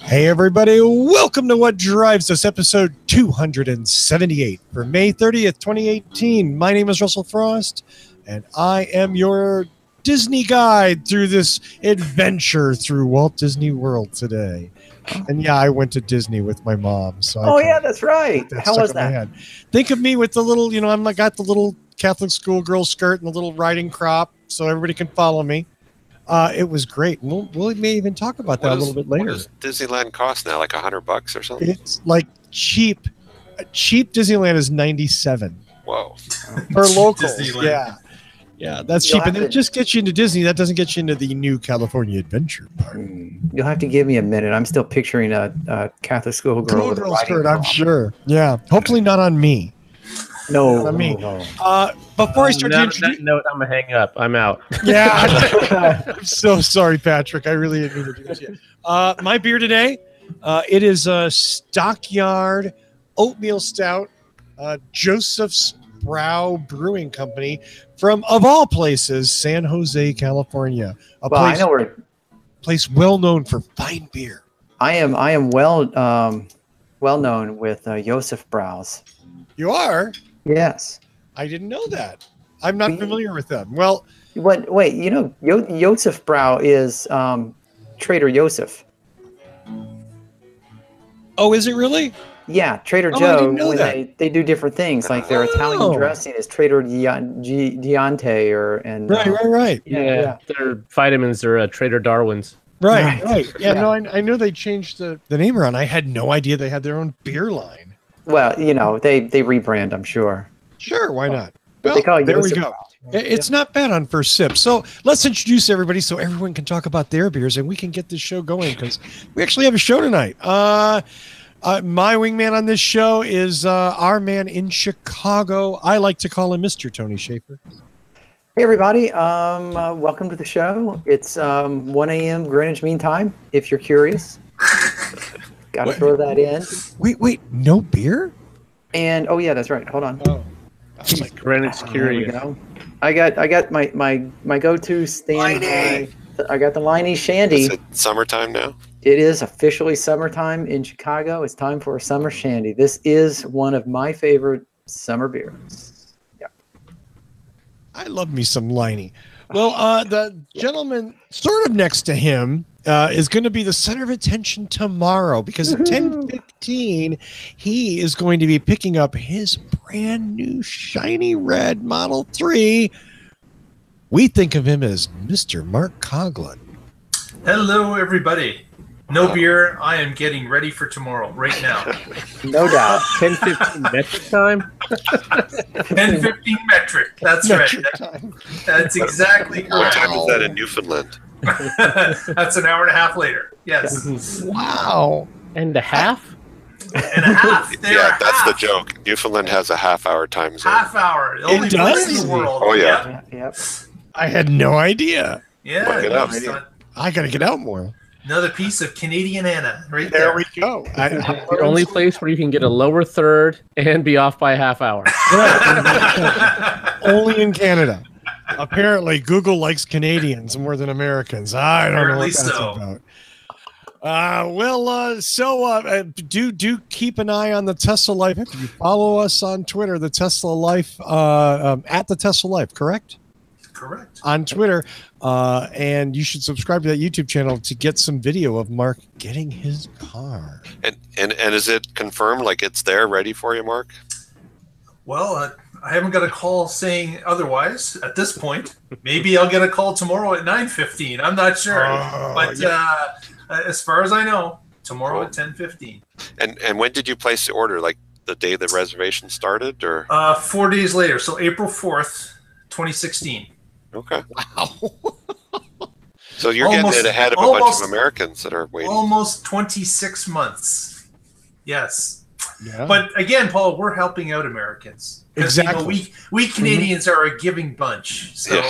Hey everybody, welcome to What Drives Us, episode 278 for May 30th, 2018. My name is Russell Frost, and I am your Disney guide through this adventure through Walt Disney World today. And yeah, I went to Disney with my mom. So that's right. How was that? Think of me with the little, I got the little Catholic schoolgirl skirt and the little riding crop so everybody can follow me. It was great. We may even talk about that a little bit later. What does Disneyland cost now? Like $100 or something? It's like cheap. Cheap Disneyland is $97. Whoa. For locals. Yeah, that's cheap. And it just gets you into Disney. That doesn't get you into the new California Adventure Park. You'll have to give me a minute. I'm still picturing a Catholic schoolgirl with a riding skirt, I'm sure. Yeah. Hopefully not on me. No. Not on me. Before I start to introduce... note, I'm going to hang up. I'm out. Yeah. I'm so sorry, Patrick. I really didn't mean to do this to you. My beer today, it is a Stockyard Oatmeal Stout, Joseph's Brow Brewing Company from, of all places, San Jose, California. I know where. Place well known for fine beer. I am well known with Joseph Brau's. You are? Yes. I didn't know that. I'm not familiar with them. Well, wait, Joseph Brau is Trader Joseph. Oh, is it really? Yeah, Trader Joe, when they do different things, like their Italian dressing is Trader Diante Right. Yeah, their vitamins are Trader Darwin's. Right. Yeah, no, I know they changed the name around. I had no idea they had their own beer line. Well, they rebrand, I'm sure. Sure, why not? Well, there we go. It's not bad on first sip. So let's introduce everybody so everyone can talk about their beers and we can get this show going because we actually have a show tonight. My wingman on this show is our man in Chicago. I like to call him Mr. Tony Schaefer. Hey, everybody. Welcome to the show. It's 1 a.m. Greenwich Mean Time, if you're curious. Got to throw that in. Wait. No beer? And, oh, yeah, that's right. Hold on. Oh. Like Greenwich curious. I got my go-to stand. I got the Liney Shandy. Is it summertime now? It is officially summertime in Chicago. It's time for a summer shandy. This is one of my favorite summer beers. Yeah. I love me some Liney. Well, the gentleman sort of next to him is going to be the center of attention tomorrow because at 10:15, he is going to be picking up his brand new shiny red Model 3. We think of him as Mr. Mark Coughlin. Hello, everybody. No beer. I am getting ready for tomorrow right now. No doubt. 10:15 metric time? 10:15 metric. That's metric right. Time. That's exactly correct. What time is that in Newfoundland? That's an hour and a half later. Yes. Wow. And a half? And a half. That's the joke. Newfoundland has a half-hour time zone. Half hour. The only place in the world. Oh, yeah. Yep. I had no idea. Yeah. Look it up. I got to get out more. Another piece of Canadian Anna right there. There we go. The only place where you can get a lower third and be off by a half hour. Only in Canada. Apparently, Google likes Canadians more than Americans. I don't know what that's about. Do keep an eye on the Tesla Life. If you follow us on Twitter, the Tesla Life, at the Tesla Life, correct? Correct. On Twitter. And you should subscribe to that YouTube channel to get some video of Mark getting his car. And is it confirmed, like it's there, ready for you, Mark? Well, I haven't got a call saying otherwise at this point. Maybe I'll get a call tomorrow at 9:15. I'm not sure. As far as I know, tomorrow at 10:15. And when did you place the order? Like the day the reservation started, or 4 days later? So April 4th, 2016. Okay. Wow. So you're getting it ahead of a bunch of Americans that are waiting. Almost 26 months. Yes. Yeah. But again, Paul, we're helping out Americans. Exactly. We Canadians are a giving bunch. So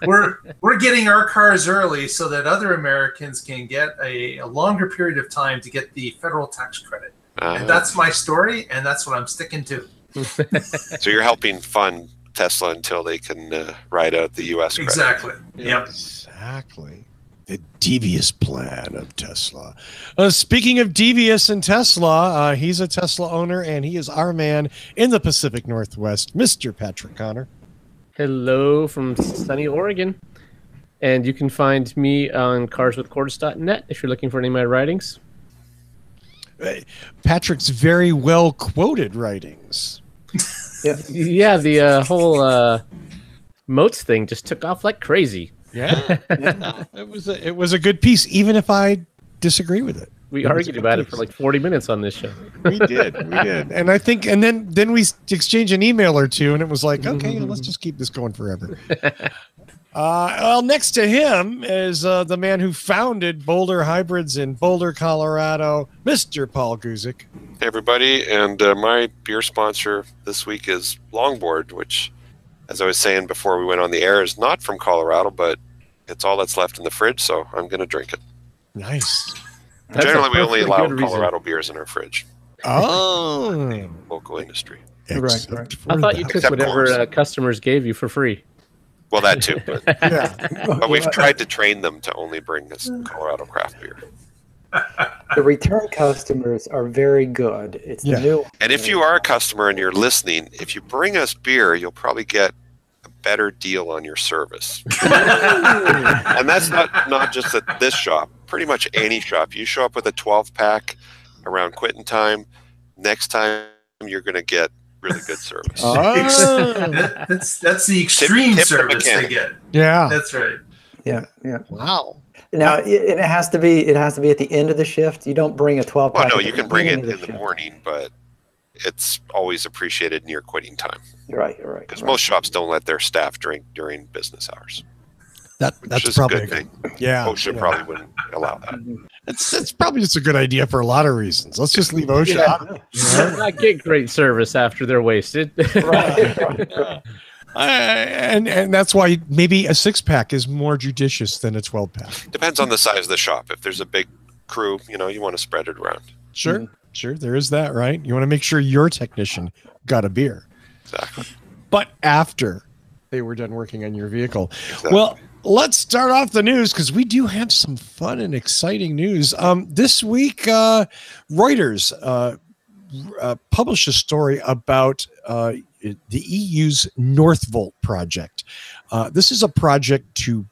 we're getting our cars early so that other Americans can get a longer period of time to get the federal tax credit. And that's my story, and that's what I'm sticking to. So you're helping fund Tesla until they can ride out the U.S. credit. Exactly. Yep. Exactly. The devious plan of Tesla. Speaking of devious and Tesla, he's a Tesla owner, and he is our man in the Pacific Northwest, Mr. Patrick Connor. Hello from sunny Oregon. And you can find me on carswithcordis.net if you're looking for any of my writings. Patrick's very well quoted writings. Yeah, the whole Moats thing just took off like crazy. Yeah. It was a good piece, even if I disagree with it. We argued about it for like 40 minutes on this show. We did. And I think, and then we exchanged an email or two, and it was like, okay, let's just keep this going forever. Well, next to him is the man who founded Boulder Hybrids in Boulder, Colorado, Mr. Paul Guzik. Hey, everybody. And my beer sponsor this week is Longboard, which, as I was saying before we went on the air, is not from Colorado, but it's all that's left in the fridge, so I'm going to drink it. Nice. Generally, we only allow Colorado beers in our fridge. Oh. Local industry. Right. I thought you took whatever customers gave you for free. Well, that too. But, Yeah. but we've tried to train them to only bring us Colorado craft beer. The return customers are very good. It's the new. And if you are a customer and you're listening, if you bring us beer, you'll probably get a better deal on your service. And that's not just at this shop. Pretty much any shop. You show up with a 12-pack around quitting time, next time you're going to get really good service. That's the extreme service they get. Yeah. That's right. Yeah. Wow. Now it has to be at the end of the shift. You don't bring a 12 pack. Well, no, you can bring it in the morning, but it's always appreciated near quitting time. Right. Because most shops don't let their staff drink during business hours. That's probably a good thing. Yeah. OSHA probably wouldn't allow that. It's probably just a good idea for a lot of reasons. Let's just leave OSHA out. I get great service after they're wasted. Right. And that's why maybe a 6-pack is more judicious than a 12-pack. Depends on the size of the shop. If there's a big crew, you want to spread it around. Sure. There is that, right? You want to make sure your technician got a beer. Exactly. But after they were done working on your vehicle. Exactly. Well, let's start off the news because we do have some fun and exciting news. This week, Reuters published a story about the EU's Northvolt project. This is a project to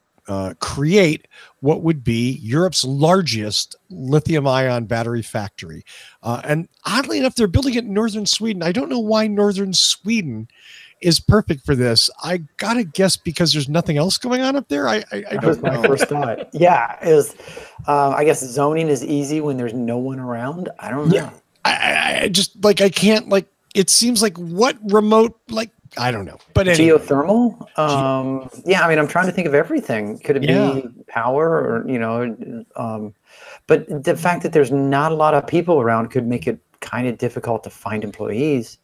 create what would be Europe's largest lithium-ion battery factory. And oddly enough, they're building it in northern Sweden. I don't know why northern Sweden is perfect for this. I gotta guess because there's nothing else going on up there. I That was my first thought. Yeah, it was. I guess zoning is easy when there's no one around. I don't know. Yeah, I just I can't It seems like what remote I don't know. But anyway. Geothermal. Yeah, I mean, I'm trying to think of everything. Could it be power or But the fact that there's not a lot of people around could make it kind of difficult to find employees.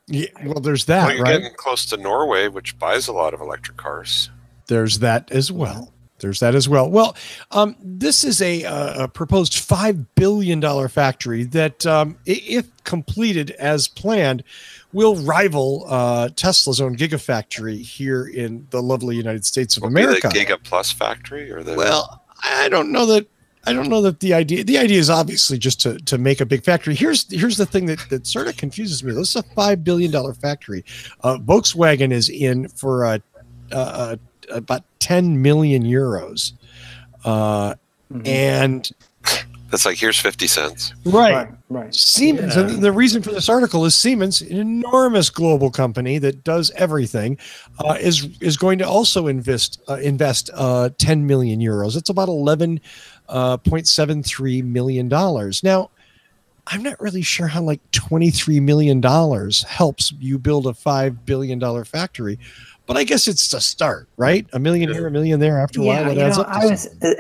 Yeah, well, there's that. Well, you're right? getting close to Norway, which buys a lot of electric cars. There's that as well. Well, this is a proposed $5 billion factory that, if completed as planned, will rival Tesla's own Gigafactory here in the lovely United States of America. The Giga Plus factory, or the? Well, I don't know that the idea is obviously just to make a big factory. Here's the thing that sort of confuses me. This is a $5 billion factory. Volkswagen is in for about 10 million euros. And that's here's 50 cents. Right. Siemens, Yeah. and the reason for this article is Siemens, an enormous global company that does everything, is going to also invest 10 million euros. It's about $11.73 million. Now, I'm not really sure how $23 million helps you build a $5 billion factory, but I guess it's a start, right? $1 million here, $1 million there. After a while, it adds up.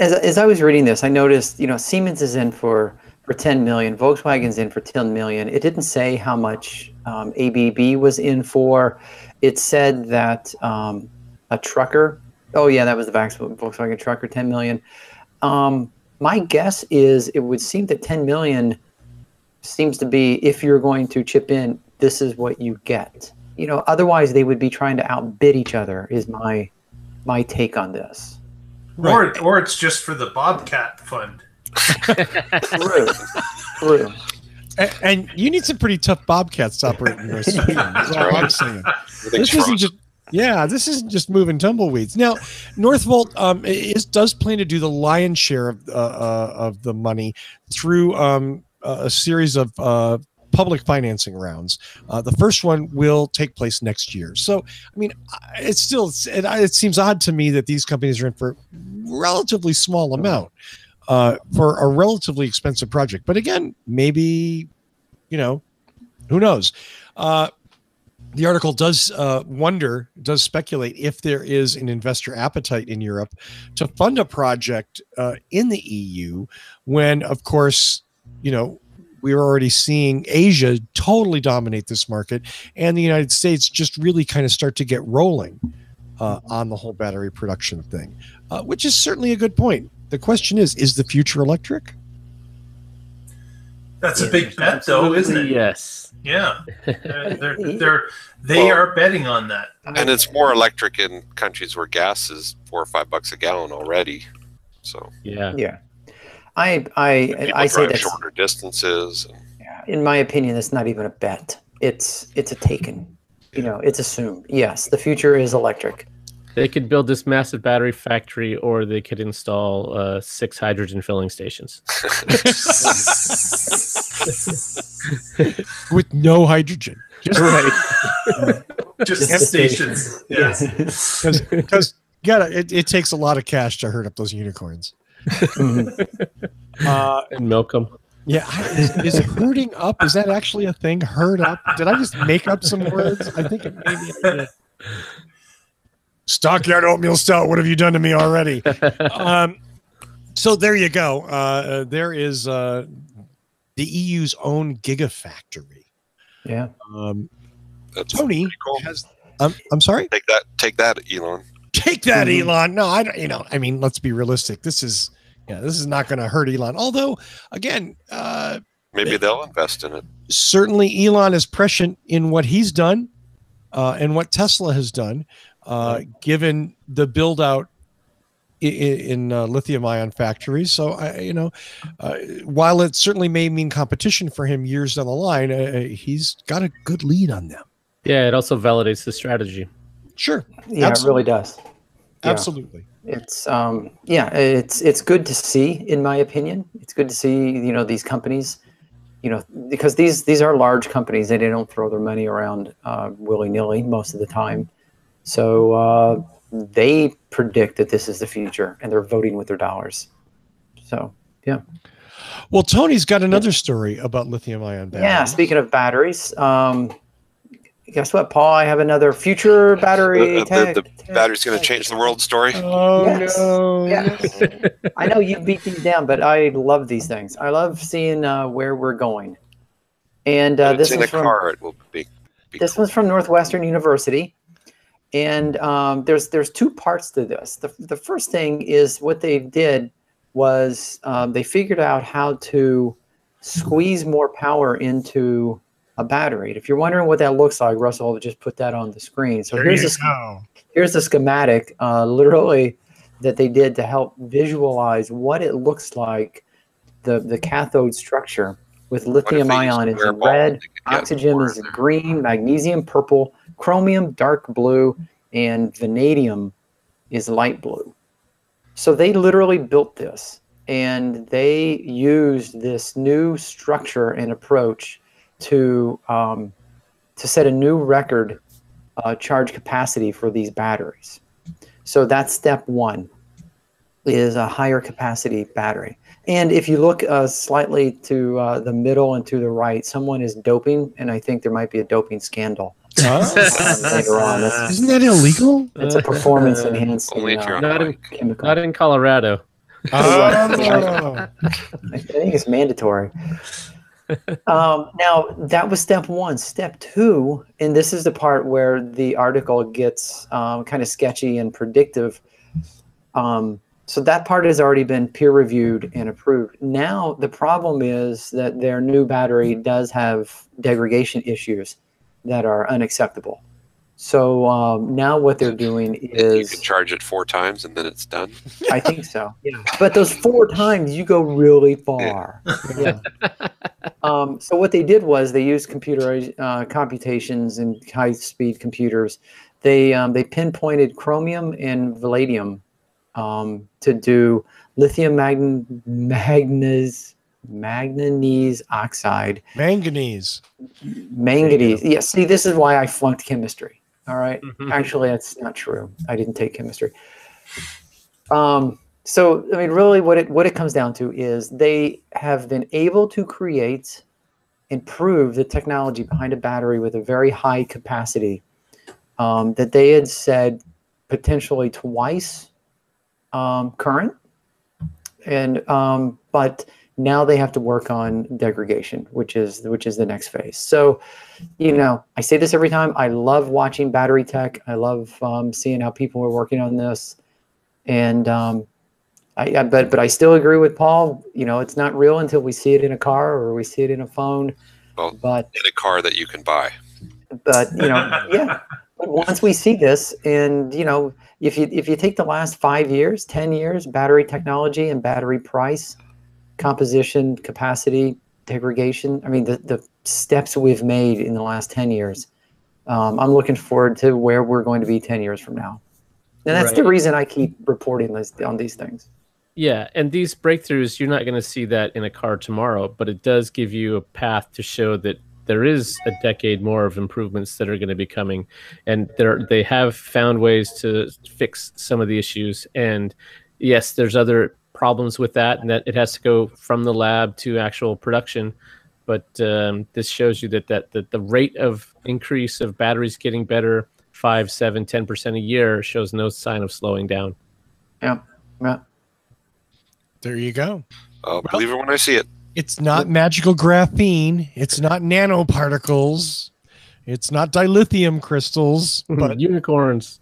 As I was reading this, I noticed Siemens is in for 10 million, Volkswagen's in for 10 million. It didn't say how much ABB was in for. It said that a trucker. Oh yeah, that was the Volkswagen trucker, 10 million. My guess is it would seem that 10 million seems to be, if you're going to chip in, this is what you get. Otherwise they would be trying to outbid each other, is my take on this. Or it's just for the Bobcat Fund. True. And you need some pretty tough Bobcats to operate in West Sweden. That's all I'm saying. This isn't just moving tumbleweeds. Now, Northvolt does plan to do the lion's share of the money through a series of public financing rounds. The first one will take place next year. So, I mean, it seems odd to me that these companies are in for a relatively small amount for a relatively expensive project. But again, maybe, who knows? The article does speculate if there is an investor appetite in Europe to fund a project in the EU when, of course, we're already seeing Asia totally dominate this market and the United States just really kind of start to get rolling on the whole battery production thing, which is certainly a good point. The question is the future electric? That's a big bet, though, isn't it? Yes. Yeah. They are betting on that. And it's more electric in countries where gas is $4 or $5 a gallon already. So yeah. I say that shorter distances. In my opinion, it's not even a bet. It's a taken. It's assumed. Yes, the future is electric. They could build this massive battery factory, or they could install 6 hydrogen filling stations. With no hydrogen. Just stations. Yes. Because it takes a lot of cash to herd up those unicorns. And milk them. Yeah. Is it herding up? Is that actually a thing? Herd up? Did I just make up some words? I think it maybe. Stockyard Oatmeal Stout, what have you done to me already? So there you go. There is the EU's own gigafactory. Yeah. That's Tony cool. has. I'm sorry. Take that, Elon. Take that, Elon. No, I don't. I mean, let's be realistic. This is not going to hurt Elon. Although, again, maybe they'll invest in it. Certainly, Elon is prescient in what he's done and what Tesla has done. Given the build out in lithium-ion factories. So, while it certainly may mean competition for him years down the line, he's got a good lead on them. Yeah, it also validates the strategy. Sure. Yeah, absolutely. It really does. Yeah. Absolutely. It's it's good to see, in my opinion. It's good to see, these companies, because these are large companies and they don't throw their money around willy-nilly most of the time. So they predict that this is the future, and they're voting with their dollars. So, yeah. Well, Tony's got another story about lithium-ion batteries. Yeah, speaking of batteries, guess what, Paul? I have another future battery. The battery's going to change the world story. Oh, yes. no. Yes. I know you beat these down, but I love these things. I love seeing where we're going. And this is from car. It will be this one's from Northwestern University. And there's 2 parts to this. The first thing is what they did was they figured out how to squeeze more power into a battery. If you're wondering what that looks like, Russell just put that on the screen. So here's the schematic, literally, that they did to help visualize what it looks like, the cathode structure with lithium ion is in red, oxygen is green, magnesium purple, chromium dark blue, and vanadium is light blue. So they literally built this, and they used this new structure and approach to set a new record charge capacity for these batteries. So that's step 1, is a higher capacity battery. And if you look slightly to the middle and to the right, someone is doping, and I think there might be a doping scandal. Later on. Isn't that illegal? It's a performance enhancing chemical. Not in Colorado. I think it's mandatory. Now, that was step 1. Step 2, and this is the part where the article gets kind of sketchy and predictive. So that part has already been peer-reviewed and approved. Now, the problem is that their new battery does have degradation issues that are unacceptable. So now what they're doing You is, can charge it 4 times and then it's done. I think so. Yeah. But those 4 times you go really far. Yeah. So what they did was they used computer computations and high-speed computers. They pinpointed chromium and vanadium to do lithium manganese oxide. Manganese. Manganese. Yeah. See, this is why I flunked chemistry. All right. Actually, that's not true. I didn't take chemistry. So, I mean, really what it comes down to is they have been able to create and prove the technology behind a battery with a very high capacity that they had said potentially twice current. And but now they have to work on degradation, which is the next phase. So, you know, I say this every time. I love watching battery tech. I love seeing how people are working on this. And but I still agree with Paul. You know, it's not real until we see it in a car or we see it in a phone. Well, but in a car that you can buy. But you know, yeah. But once we see this, and you know, if you take the last 5 years, 10 years, battery technology and battery price, composition, capacity, degradation. I mean, the steps we've made in the last 10 years. I'm looking forward to where we're going to be 10 years from now. And that's the reason I keep reporting on these things. Yeah, and these breakthroughs, you're not going to see that in a car tomorrow, but it does give you a path to show that there is a decade more of improvements that are going to be coming. And they have found ways to fix some of the issues. And yes, there's other problems with that, and that it has to go from the lab to actual production. But this shows you that the rate of increase of batteries getting better 5, 7, 10% a year shows no sign of slowing down. Yeah. There you go. I'll believe it when I see it. It's not magical graphene. It's not nanoparticles. It's not dilithium crystals. But unicorns.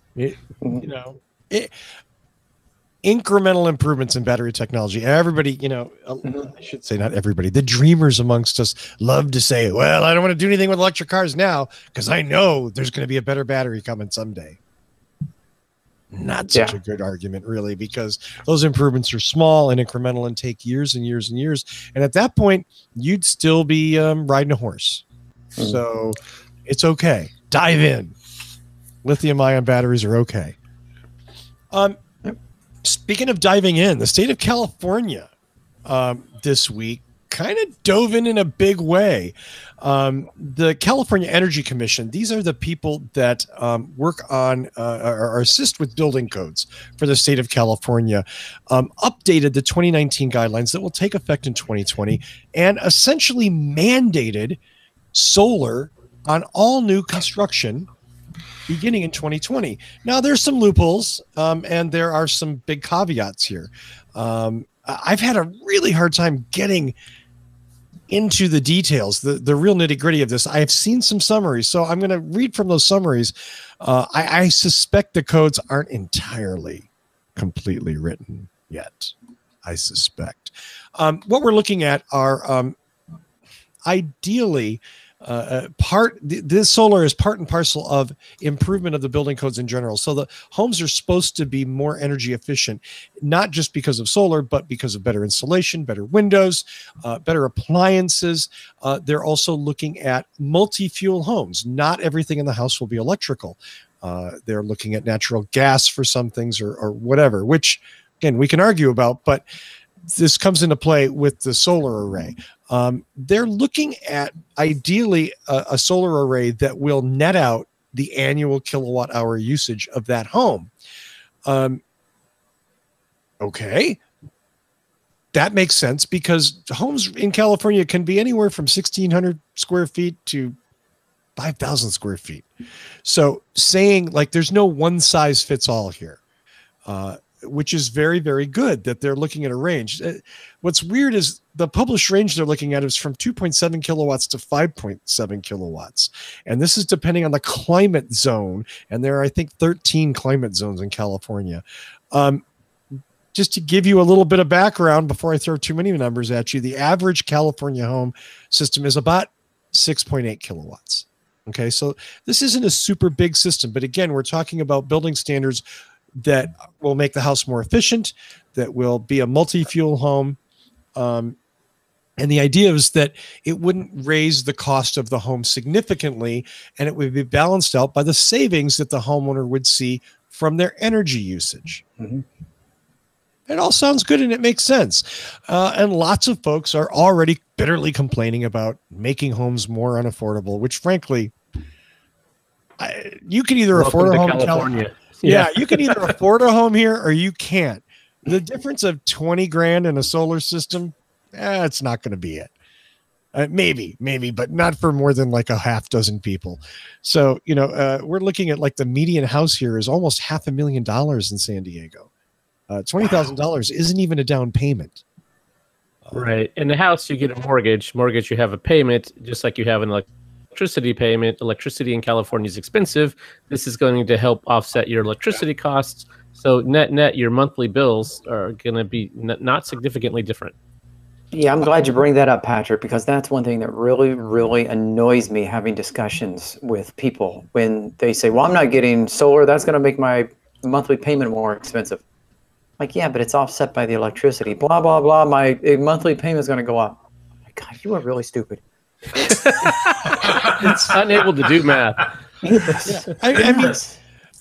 Incremental improvements in battery technology. Everybody, I should say not everybody. The dreamers amongst us love to say, well, I don't want to do anything with electric cars now because I know there's going to be a better battery coming someday. Not such a good argument, really, because those improvements are small and incremental and take years and years and years. And at that point, you'd still be riding a horse. So it's okay. Dive in. Lithium-ion batteries are okay. Speaking of diving in, the state of California this week kind of dove in a big way. The California Energy Commission, these are the people that work on or assist with building codes for the state of California, updated the 2019 guidelines that will take effect in 2020 and essentially mandated solar on all new construction beginning in 2020. Now, there's some loopholes, and there are some big caveats here. I've had a really hard time getting into the details, the real nitty-gritty of this. I've seen some summaries, so I'm going to read from those summaries. I suspect the codes aren't entirely completely written yet. I suspect. What we're looking at are ideally this solar is part and parcel of improvement of the building codes in general. So the homes are supposed to be more energy efficient, not just because of solar, but because of better insulation, better windows, better appliances. They're also looking at multi-fuel homes. Not everything in the house will be electrical. They're looking at natural gas for some things or whatever, which again, we can argue about, but this comes into play with the solar array. They're looking at ideally a solar array that will net out the annual kilowatt hour usage of that home. Okay. That makes sense because homes in California can be anywhere from 1,600 square feet to 5,000 square feet. So saying like there's no one size fits all here. Which is very, very good that they're looking at a range. What's weird is the published range they're looking at is from 2.7 kilowatts to 5.7 kilowatts. And this is depending on the climate zone. And there are, I think, 13 climate zones in California. Just to give you a little bit of background before I throw too many numbers at you, the average California home system is about 6.8 kilowatts. Okay, so this isn't a super big system, but again, we're talking about building standards that will make the house more efficient, that will be a multi-fuel home. And the idea is that it wouldn't raise the cost of the home significantly, and it would be balanced out by the savings that the homeowner would see from their energy usage. Mhm. It all sounds good and it makes sense. And lots of folks are already bitterly complaining about making homes more unaffordable, which frankly, you can either afford a home in California. Yeah, you can either afford a home here or you can't. The difference of 20 grand in a solar system, it's not going to be it. Maybe, but not for more than like a half dozen people. So, we're looking at like the median house here is almost $500,000 in San Diego. $20,000 isn't even a down payment. Right. In the house, you get a mortgage. Mortgage, you have a payment, just like you have an electricity payment. Electricity in California is expensive. This is going to help offset your electricity costs. So net, your monthly bills are going to be not significantly different. Yeah, I'm glad you bring that up, Patrick, because that's one thing that really, really annoys me having discussions with people when they say, well, I'm not getting solar. That's going to make my monthly payment more expensive. Like, yeah, but it's offset by the electricity. Blah, blah, blah. My monthly payment is going to go up. Oh my God, you are really stupid. It's unable to do math. I mean,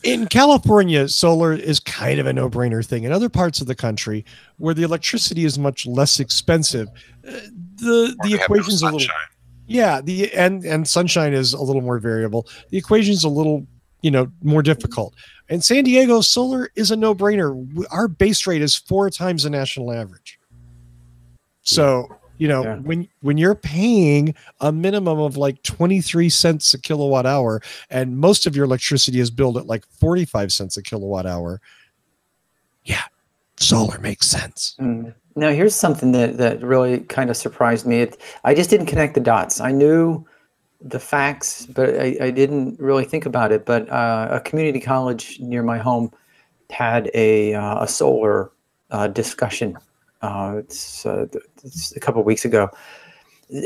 in California, solar is kind of a no-brainer thing. In other parts of the country, where the electricity is much less expensive, the equation's a little, and sunshine is a little more variable. The equation's a little, more difficult. In San Diego, solar is a no-brainer. Our base rate is 4 times the national average. So, when you're paying a minimum of like 23 cents a kilowatt hour, and most of your electricity is billed at like 45 cents a kilowatt hour, solar makes sense. Now, here's something that really kind of surprised me. I just didn't connect the dots. I knew the facts, but I didn't really think about it. But a community college near my home had a solar discussion. It's a couple of weeks ago,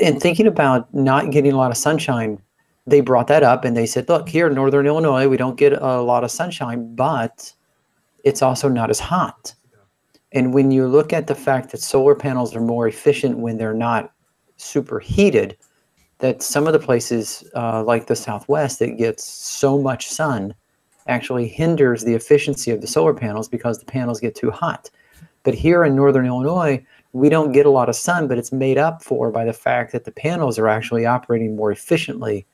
and thinking about not getting a lot of sunshine, they brought that up and they said, look, here in Northern Illinois, we don't get a lot of sunshine, but it's also not as hot. And when you look at the fact that solar panels are more efficient when they're not super heated, that some of the places like the Southwest that gets so much sun actually hinders the efficiency of the solar panels because the panels get too hot. But here in Northern Illinois, we don't get a lot of sun, but it's made up for by the fact that the panels are actually operating more efficiently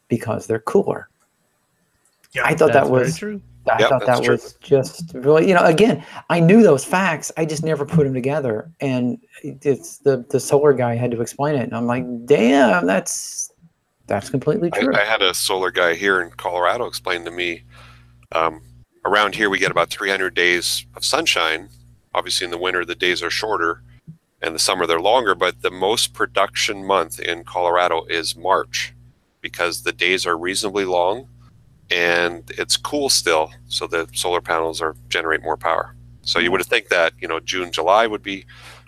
because they're cooler. Yeah, I thought that was true. I thought that was just really, again, I knew those facts. I just never put them together. And it's the solar guy had to explain it. And I'm like, damn, that's completely true. I had a solar guy here in Colorado explain to me, around here we get about 300 days of sunshine. Obviously in the winter, the days are shorter, and the summer they're longer, but the most production month in Colorado is March because the days are reasonably long and it's cool still, so the solar panels generate more power. So you would think that, June, July would be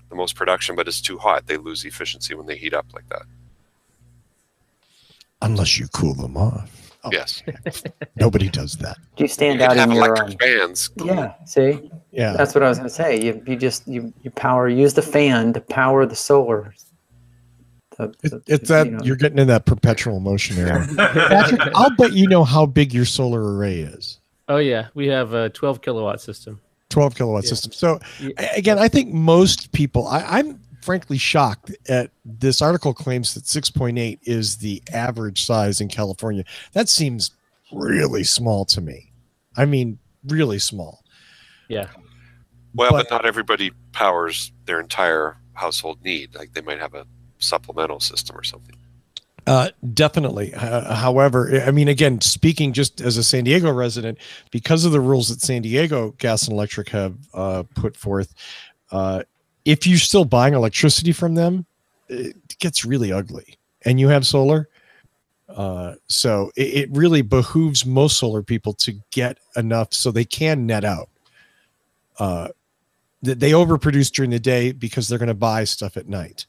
the most production, but it's too hot. They lose efficiency when they heat up like that. Unless you cool them off. Oh, yes. Nobody does that. Do you stand You out have in your electric fans. Yeah, see? Yeah. That's what I was going to say. You use the fan to power the solar. You're getting in that perpetual motion era. Patrick, I'll bet you know how big your solar array is. Oh yeah, we have a 12 kilowatt system. 12 kilowatt system. So again, I think most people, I'm frankly shocked at this article claims that 6.8 is the average size in California. That seems really small to me. I mean, really small. Yeah. Well, but not everybody powers their entire household need. Like they might have a supplemental system or something. Definitely. However, I mean, again, speaking just as a San Diego resident, because of the rules that San Diego Gas and Electric have put forth, if you're still buying electricity from them, it gets really ugly. And you have solar. So it really behooves most solar people to get enough so they can net out. They overproduce during the day because they're going to buy stuff at night.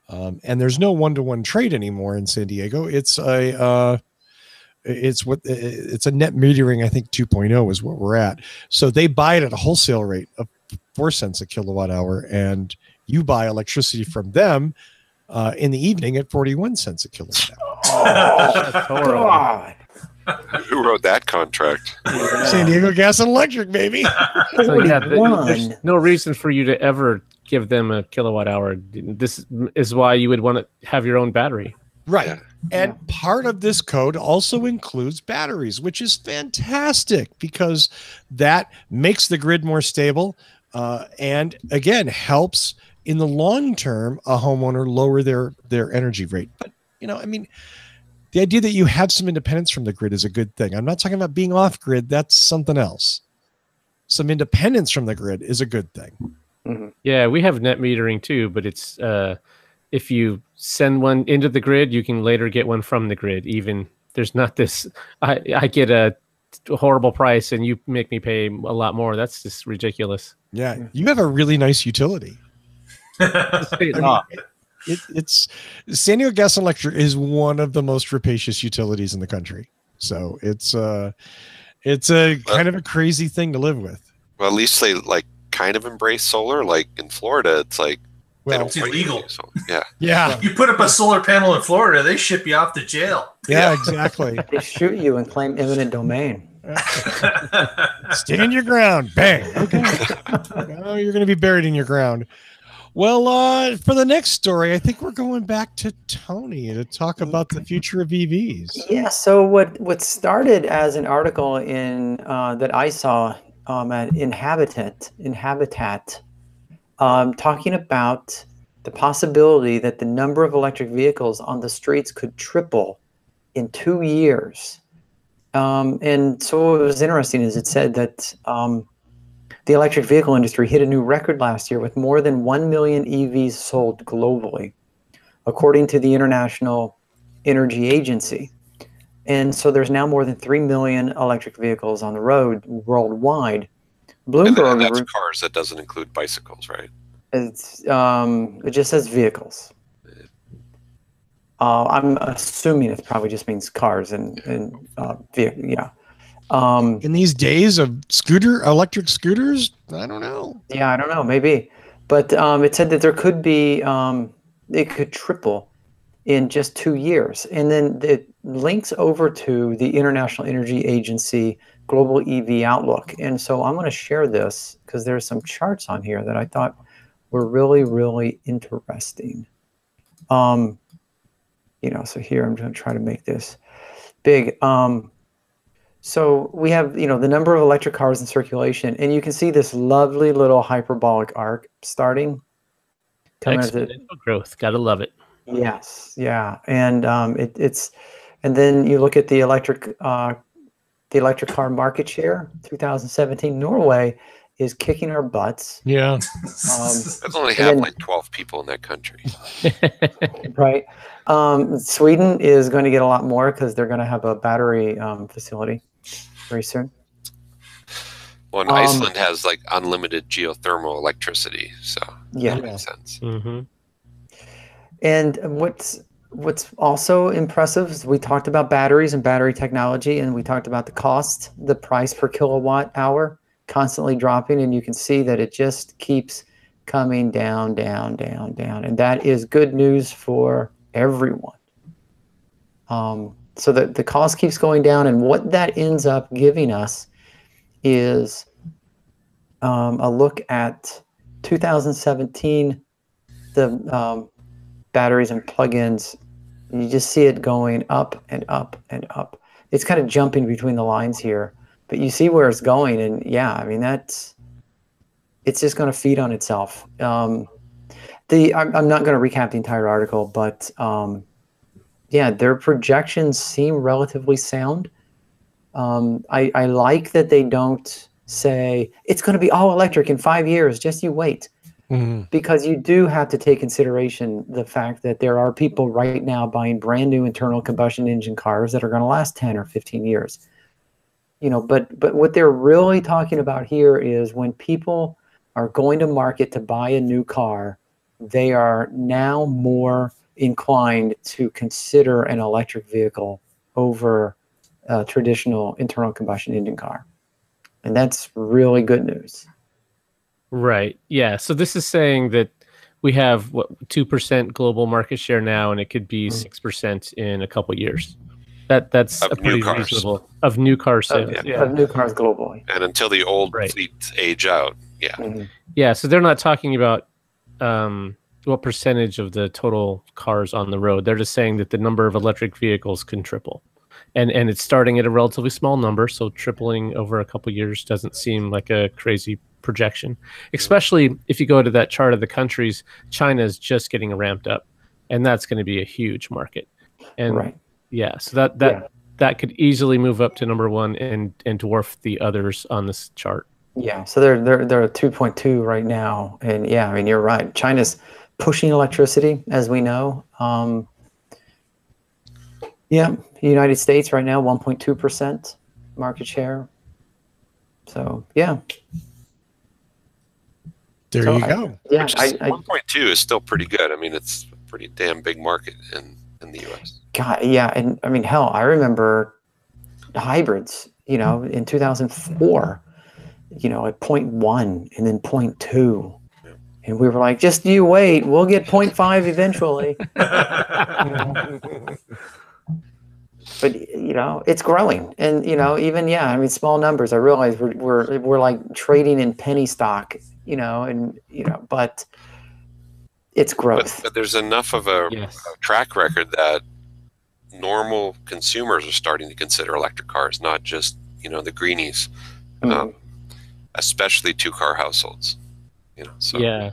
And there's no one-to-one trade anymore in San Diego. It's a It's a net metering, I think 2.0 is what we're at. So they buy it at a wholesale rate of 4 cents a kilowatt hour, and you buy electricity from them in the evening at 41 cents a kilowatt hour. Oh, God. Who wrote that contract? San Diego Gas and Electric, baby. So yeah, 41. there's no reason for you to ever give them a kilowatt hour. This is why you would want to have your own battery. Right. Yeah. And part of this code also includes batteries, which is fantastic because that makes the grid more stable and, again, helps in the long term a homeowner lower their energy rate. But, I mean, the idea that you have some independence from the grid is a good thing. I'm not talking about being off grid. That's something else. Some independence from the grid is a good thing. Mm-hmm. Yeah, we have net metering too, but it's if you send one into the grid, you can later get one from the grid. Even there's not this, I get a horrible price and you make me pay a lot more. That's just ridiculous. Yeah, you have a really nice utility. It's San Diego Gas and Electric is one of the most rapacious utilities in the country. So it's a kind of a crazy thing to live with. Well, at least they kind of embrace solar. Like in Florida, it's like they don't it's fight illegal. you, so, yeah. Yeah. You put up a solar panel in Florida, they ship you off to jail. Yeah, exactly. They shoot you and claim eminent domain. Stand your ground. Bang. Okay. No, you're going to be buried in your ground. Well, for the next story, I think we're going back to Tony to talk about the future of EVs. Yeah. So what started as an article in that I saw at Inhabitat, talking about the possibility that the number of electric vehicles on the streets could triple in 2 years. And so what was interesting is it said that the electric vehicle industry hit a new record last year with more than 1 million EVs sold globally, according to the International Energy Agency. And so there's now more than 3 million electric vehicles on the road worldwide. Bloomberg, And that's cars. That doesn't include bicycles, right? it just says vehicles. I'm assuming it probably just means cars and vehicle. Yeah. In these days of electric scooters, I don't know. Yeah, I don't know, maybe. But it said that there could be, it could triple in just 2 years. And then it links over to the International Energy Agency Global EV Outlook. And so I'm going to share this because there's some charts on here that I thought were really, really interesting. So here I'm going to try to make this big. So we have, the number of electric cars in circulation, and you can see this lovely little hyperbolic arc starting. Exponential growth. Gotta love it. Yes, yeah, and and then you look at the electric car market share. 2017, Norway is kicking our butts. Yeah. That's only have like 12 people in that country. Right. Sweden is going to get a lot more because they're going to have a battery facility very soon. Well, and Iceland has like unlimited geothermal electricity, so yeah, that makes sense. Mm-hmm. And what's also impressive is we talked about batteries and battery technology, and we talked about the price per kilowatt hour constantly dropping, and you can see that it just keeps coming down, down, down, down, and that is good news for everyone. So that the cost keeps going down, and what that ends up giving us is a look at 2017, the batteries and plugins. You just see it going up and up and up. It's kind of jumping between the lines here, but you see where it's going, and yeah, I mean it's just going to feed on itself. I'm not going to recap the entire article, but yeah, their projections seem relatively sound. I like that they don't say it's going to be all electric in 5 years. Just you wait, because you do have to take consideration the fact that there are people right now buying brand new internal combustion engine cars that are going to last 10 or 15 years. But what they're really talking about here is when people are going to market to buy a new car, they are now more inclined to consider an electric vehicle over a traditional internal combustion engine car. And that's really good news. Right. Yeah. So this is saying that we have 2% global market share now, and it could be 6% in a couple years. That's Of a pretty new cars. reasonable of new car sales. Of new cars globally. And until the old Right. fleets age out, Yeah. So they're not talking about what percentage of the total cars on the road. They're just saying that the number of electric vehicles can triple. And it's starting at a relatively small number, so tripling over a couple years doesn't seem like a crazy projection. Especially if you go to that chart of the countries, China is just getting ramped up, and that's going to be a huge market. And Right. yeah, so that could easily move up to number one and dwarf the others on this chart. Yeah, so they're at 2.2 right now, and yeah, I mean you're right. China's pushing electricity, as we know. Yeah, the United States right now 1.2% market share. So yeah, There So you I- go. yeah. which is 1.2 is still pretty good. I mean, it's a pretty damn big market in the U.S. God, yeah, and I mean, hell, I remember hybrids. In 2004, at 0.1 and then 0.2. And we were like, just you wait, we'll get 0.5 eventually. But it's growing, and even small numbers. I realize we're like trading in penny stock, but it's growth. But there's enough of a track record that normal consumers are starting to consider electric cars, not just the greenies, especially 2-car households. So Yeah.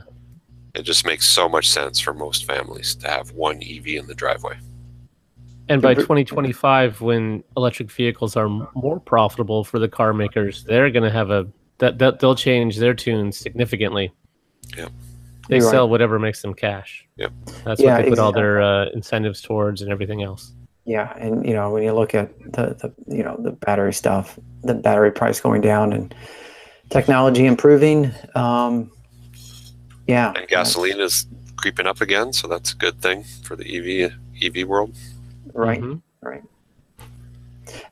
it just makes so much sense for most families to have one EV in the driveway. And by 2025, when electric vehicles are more profitable for the car makers, they're going to have they'll change their tune significantly. Yeah. They You're sell right. whatever makes them cash. Yep. That's Yeah, what they put all exactly. their incentives towards and everything else. Yeah, and when you look at the battery stuff, the battery price going down and technology improving, yeah. And gasoline is creeping up again, so that's a good thing for the EV world. Right, Mhm. right.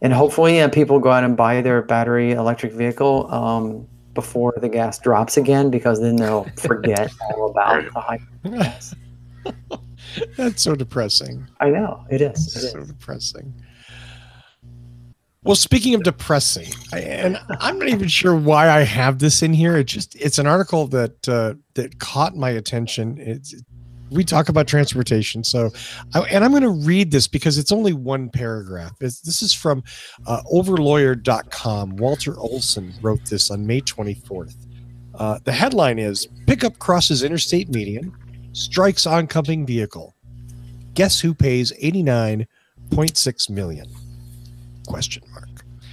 And hopefully, people go out and buy their battery electric vehicle before the gas drops again, because then they'll forget all about the high gas. That's so depressing. I know it is. It So is. depressing. Well, speaking of depressing, and I'm not even sure why I have this in here. It's an article that caught my attention. We talk about transportation, and I'm going to read this because it's only one paragraph. This is from overlawyer.com. Walter Olson wrote this on May 24th. The headline is "Pickup crosses interstate median, strikes oncoming vehicle. Guess who pays $89.6 million?" Question mark.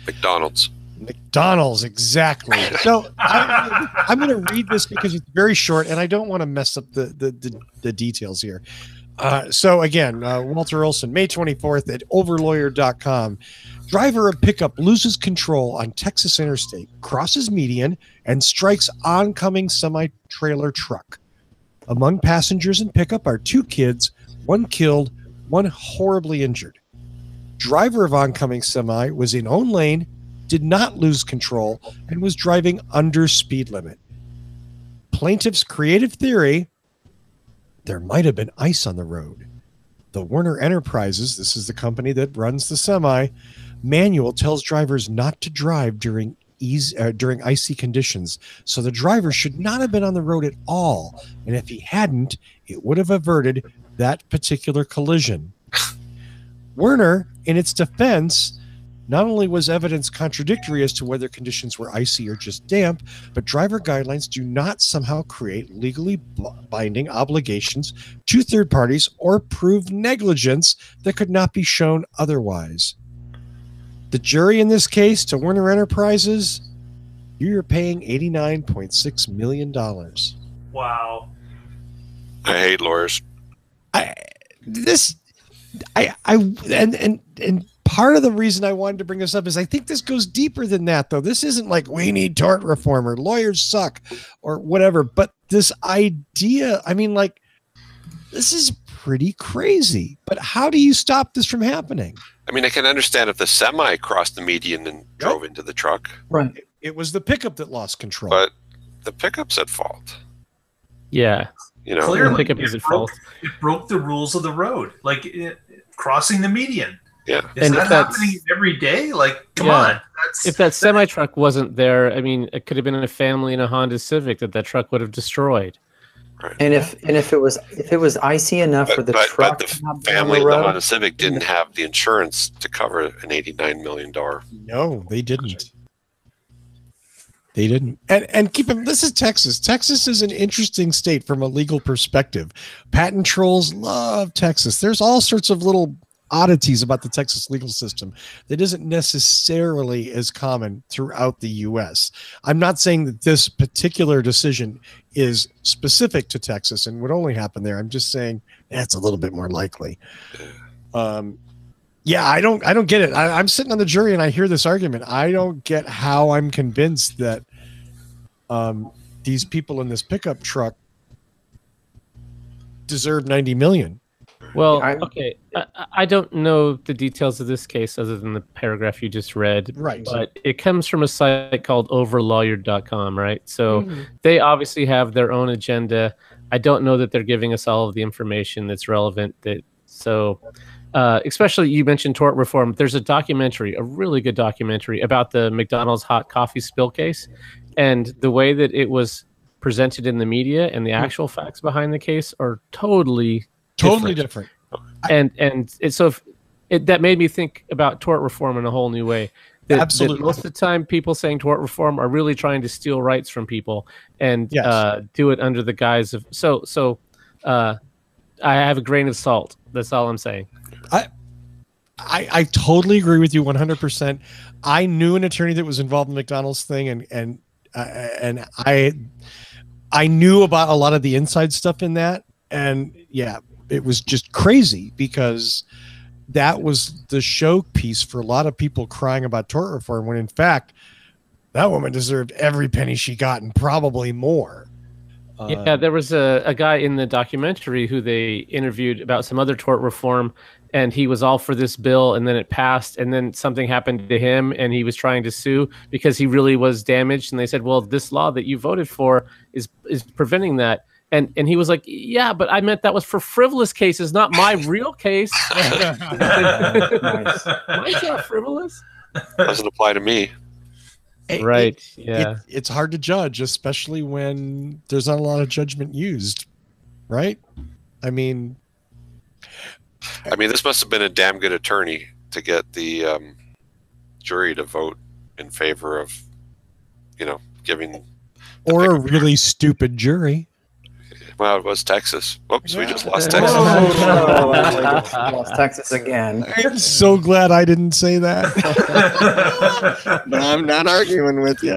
McDonald's. McDonald's, exactly. So I'm going to read this because it's very short, and I don't want to mess up the details here. So again, Walter Olson, May 24th at overlawyer.com. Driver of pickup loses control on Texas interstate, crosses median, and strikes oncoming semi-trailer truck. Among passengers in pickup are 2 kids, 1 killed, 1 horribly injured. Driver of oncoming semi was in own lane, did not lose control, and was driving under speed limit. Plaintiff's creative theory: there might have been ice on the road. The Werner Enterprises, this is the company that runs the semi, manual tells drivers not to drive during icy conditions, so the driver should not have been on the road at all, and if he hadn't, it would have averted that particular collision. Werner, in its defense, not only was evidence contradictory as to whether conditions were icy or just damp, but driver guidelines do not somehow create legally binding obligations to third parties or prove negligence that could not be shown otherwise. The jury in this case, to Werner Enterprises, you're paying $89.6 million. Wow. I hate lawyers. And part of the reason I wanted to bring this up is I think this goes deeper than that, though. This isn't like we need tort reform or lawyers suck or whatever, but this idea, I mean, like, this is pretty crazy. But how do you stop this from happening? I mean, I can understand if the semi crossed the median and drove into the truck. Right. It was the pickup that lost control. But the pickup's at fault. Yeah. You know, Clearly, The pickup is at fault. It broke the rules of the road, like crossing the median. yeah. Is And that if that's- happening every day? Like, come Yeah. on. That's, If that semi truck wasn't there, I mean, it could have been a family in a Honda Civic that truck would have destroyed. And if it was icy enough for the But truck the to not be on family the in the road, Honda Civic didn't have the insurance to cover an $89 million. No, they didn't. They didn't. And keep in, this is Texas. Texas is an interesting state from a legal perspective. Patent trolls love Texas. There's all sorts of little oddities about the Texas legal system that isn't necessarily as common throughout the U.S. I'm not saying that this particular decision is specific to Texas and would only happen there. I'm just saying that's a little bit more likely. Yeah, I don't get it. I'm sitting on the jury and I hear this argument. I don't get how I'm convinced that these people in this pickup truck deserve $90 million. Well, I- okay. I don't know the details of this case other than the paragraph you just read. Right. But it comes from a site called overlawyered.com, right? So they obviously have their own agenda. I don't know that they're giving us all of the information that's relevant. Especially you mentioned tort reform. There's a documentary, a really good documentary about the McDonald's hot coffee spill case, and the way that it was presented in the media and the actual facts behind the case are totally Different. That made me think about tort reform in a whole new way. That Absolutely. most of the time, people saying tort reform are really trying to steal rights from people and Yes. do it under the guise of I have a grain of salt. That's all I'm saying. I totally agree with you 100%. I knew an attorney that was involved in the McDonald's thing, and I knew about a lot of the inside stuff in that, and yeah, it was just crazy because that was the showpiece for a lot of people crying about tort reform, when in fact that woman deserved every penny she got and probably more. Yeah, there was a guy in the documentary who they interviewed about some other tort reform, and he was all for this bill, and then it passed, and then something happened to him, and he was trying to sue because he really was damaged. And they said, well, this law that you voted for is preventing that. And he was like, yeah, but I meant that was for frivolous cases, not my real case. Nice. Mine's not frivolous. Doesn't apply to me. Right. Yeah. It's hard to judge, especially when there's not a lot of judgment used, right? I mean, This must have been a damn good attorney to get the jury to vote in favor of, giving. or a really stupid jury. Well, it was Texas. Oops, we just lost Yeah. Texas. Lost Texas again. I'm so glad I didn't say that. But I'm not arguing with you.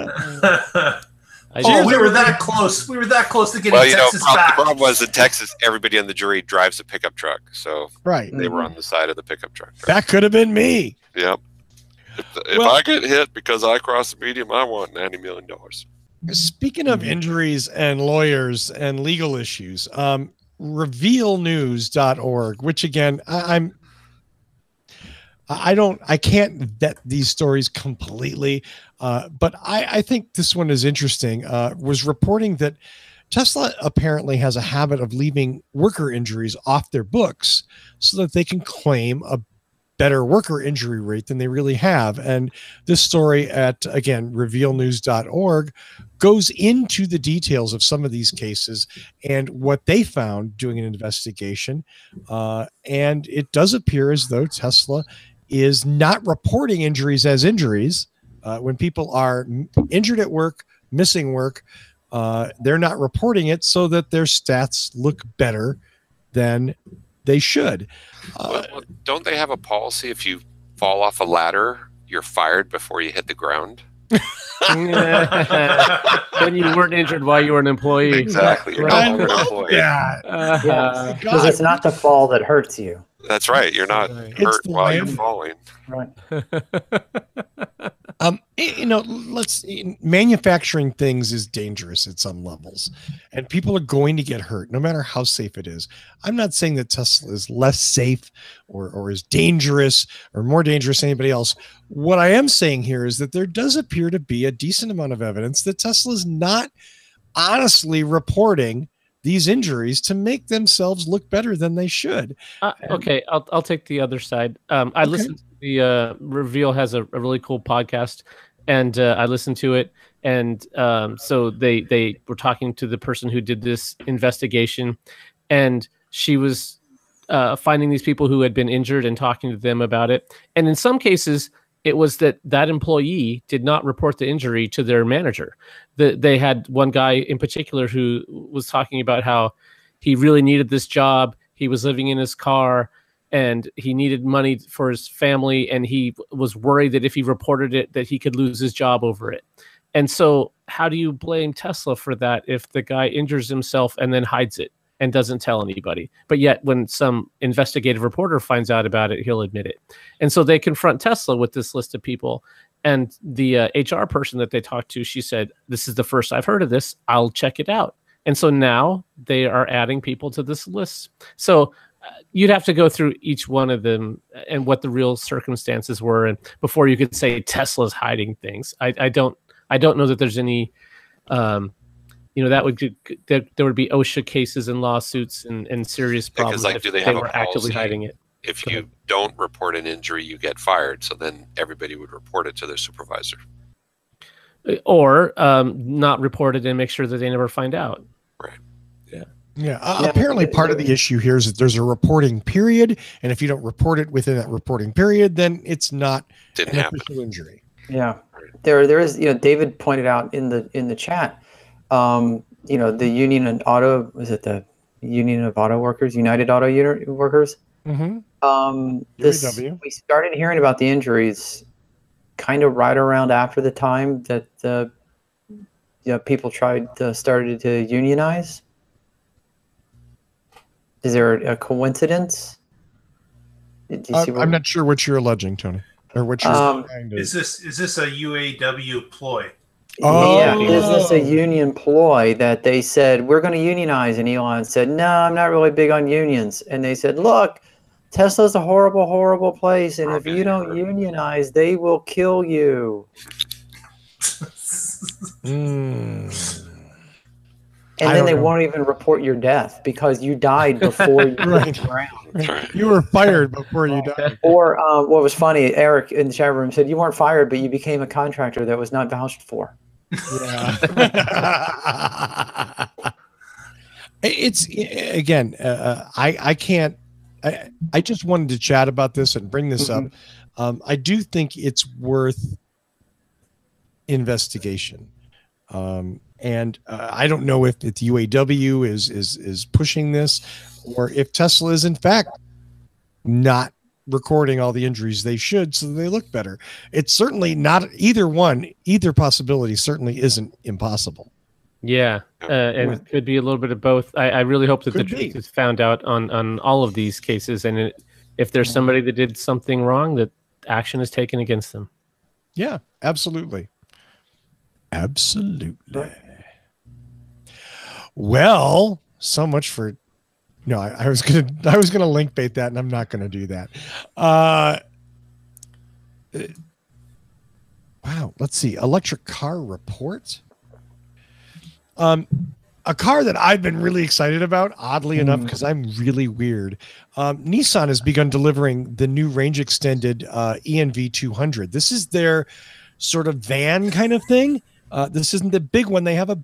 we were that close. We were that close to getting Well, Texas the back. problem was in Texas, everybody on the jury drives a pickup truck, so Right. they were on the side of the pickup truck. That could have been me. Yep. If Well- I get hit because I cross the medium, I want $90 million. Speaking of injuries and lawyers and legal issues, revealnews.org, which again, I can't vet these stories completely, but I think this one is interesting, was reporting that Tesla apparently has a habit of leaving worker injuries off their books so that they can claim a better worker injury rate than they really have. And this story at, again, revealnews.org goes into the details of some of these cases and what they found doing an investigation. And it does appear as though Tesla is not reporting injuries as injuries. When people are injured at work, missing work, they're not reporting it so that their stats look better than they should. Well, don't they have a policy if you fall off a ladder, you're fired before you hit the ground? When you weren't injured while you were an employee. Exactly. You're I no longer an love employee. that. Yes, because it's not the fall that hurts you. That's right. You're not It's hurt the while you're land. falling. Right. manufacturing things is dangerous at some levels, and people are going to get hurt no matter how safe it is. I'm not saying that Tesla is less safe or is dangerous or more dangerous than anybody else. What I am saying here is that there does appear to be a decent amount of evidence that Tesla is not honestly reporting these injuries to make themselves look better than they should. Okay, I'll take the other side. I listened to the Reveal has a really cool podcast, and I listened to it. And so they were talking to the person who did this investigation, and she was finding these people who had been injured and talking to them about it. And in some cases, it was that employee did not report the injury to their manager. They had one guy in particular who was talking about how he really needed this job. He was living in his car and he needed money for his family. And he was worried that if he reported it, that he could lose his job over it. And so how do you blame Tesla for that if the guy injures himself and then hides it and doesn't tell anybody? But yet when some investigative reporter finds out about it, he'll admit it. And so they confront Tesla with this list of people. And the HR person that they talked to, she said, "This is the first I've heard of this. I'll check it out." And so now they are adding people to this list. So you'd have to go through each one of them and what the real circumstances were, and before you could say Tesla's hiding things. I don't know that there's any, that there would be OSHA cases and lawsuits and serious problems if they were actively hiding it. If you don't report an injury, you get fired. So then everybody would report it to their supervisor. Or not report it and make sure that they never find out. Right. Yeah. Apparently part of the issue here is that there's a reporting period. And if you don't report it within that reporting period, then it's not an official injury. Yeah. There is, David pointed out in the chat, the Union and Auto, was it the Union of Auto Workers, United Auto Workers? Mm-hmm. We started hearing about the injuries kind of right around after the time that people started to unionize. Is there a coincidence? I'm not sure what you're alleging, Tony, or what you're trying to... Is this a UAW ploy? Oh. Yeah, is this a union ploy that they said, we're going to unionize? And Elon said, no, I'm not really big on unions. And they said, look, Tesla's a horrible, horrible place. And if you don't unionize, they will kill you. And then they won't even report your death because you died before you went around. You were fired before you died. Or what was funny, Eric in the chat room said, you weren't fired, but you became a contractor that was not vouched for. Yeah. It's again, I can't. I just wanted to chat about this and bring this up. I do think it's worth investigation. And I don't know if the UAW is pushing this, or if Tesla is in fact not recording all the injuries they should so they look better. It's certainly not either possibility certainly isn't impossible. Yeah, and it could be a little bit of both. I really hope that the truth is found out on all of these cases, and if there's somebody that did something wrong, that action is taken against them. Yeah, absolutely. Absolutely. Well, so much for no. I was gonna link bait that, and I'm not gonna do that. Wow. Let's see. Electric car report. A car that I've been really excited about, oddly enough, because I'm really weird. Nissan has begun delivering the new range extended ENV 200. This is their sort of van kind of thing. This isn't the big one. They have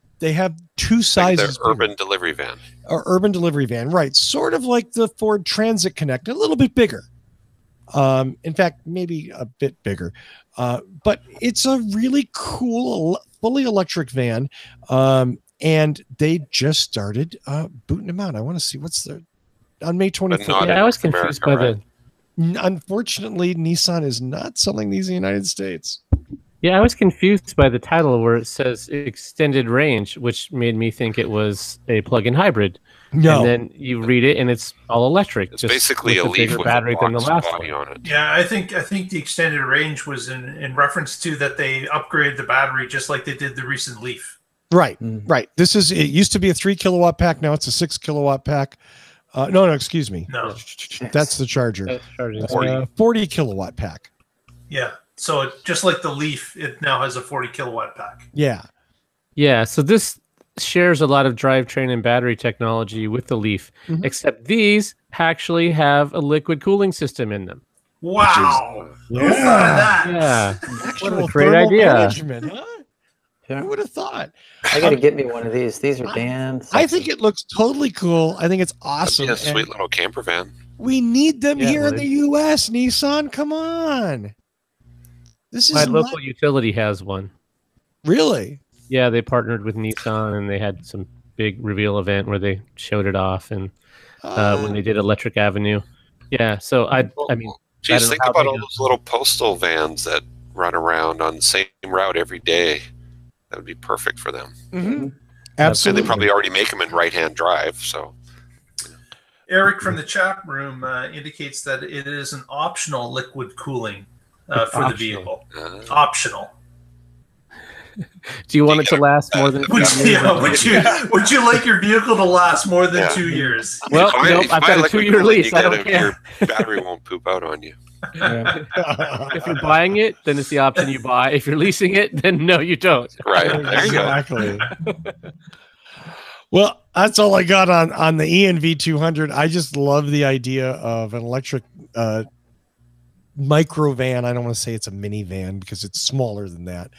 two sizes. Their urban delivery van. Or urban delivery van, right? Sort of like the Ford Transit Connect, a little bit bigger. In fact, maybe a bit bigger. But it's a really cool, fully electric van. And they just started booting them out. I want to see what's on May 24th. Yeah, I was confused by Unfortunately, Nissan is not selling these in the United States. Yeah, I was confused by the title where it says extended range, which made me think it was a plug-in hybrid. No. And then you read it, and it's all electric. It's basically a with Leaf bigger with battery a than the box last body one. on it. Yeah, I think the extended range was in reference to that they upgraded the battery just like they did the recent Leaf. Right, right. It used to be a 3 kilowatt pack. Now it's a 6 kilowatt pack. No, excuse me. No. That's the charger. That's charging. 40 kilowatt pack. Yeah. So just like the Leaf, it now has a 40 kilowatt pack. Yeah. Yeah, so this shares a lot of drivetrain and battery technology with the Leaf, except these actually have a liquid cooling system in them. Wow. Who thought of that? Yeah, Actual what a great thermal idea. management, huh? Yeah. Who would have thought? I got to get me one of these. These are damn sexy. I think it looks totally cool. I think it's awesome. That'd be a and sweet little camper van. we need them Yeah, here in would. the U.S., Nissan. Come on. This is My not- local utility has one. really. Yeah, they partnered with Nissan, and they had some big reveal event where they showed it off, and when they did Electric Avenue. Yeah, so I mean, I Geez, don't think know how about big all those little postal vans that run around on the same route every day. That would be perfect for them. And Absolutely. they probably already make them in right-hand drive. So Eric from the chat room indicates that it is an optional liquid cooling for the vehicle. Optional. do you want it to last more than? Would you like your vehicle to last more than 2 years? Well, If you buy- nope, if you I've buy got a liquid 2-year cooling, lease. you I get don't care. Your battery won't poop out on you. If you're buying it, then it's the option you buy. If you're leasing it, then no, you don't. Right. There you go. Exactly. Well, that's all I got on the ENV 200. I just love the idea of an electric micro van. I don't want to say it's a minivan because it's smaller than that.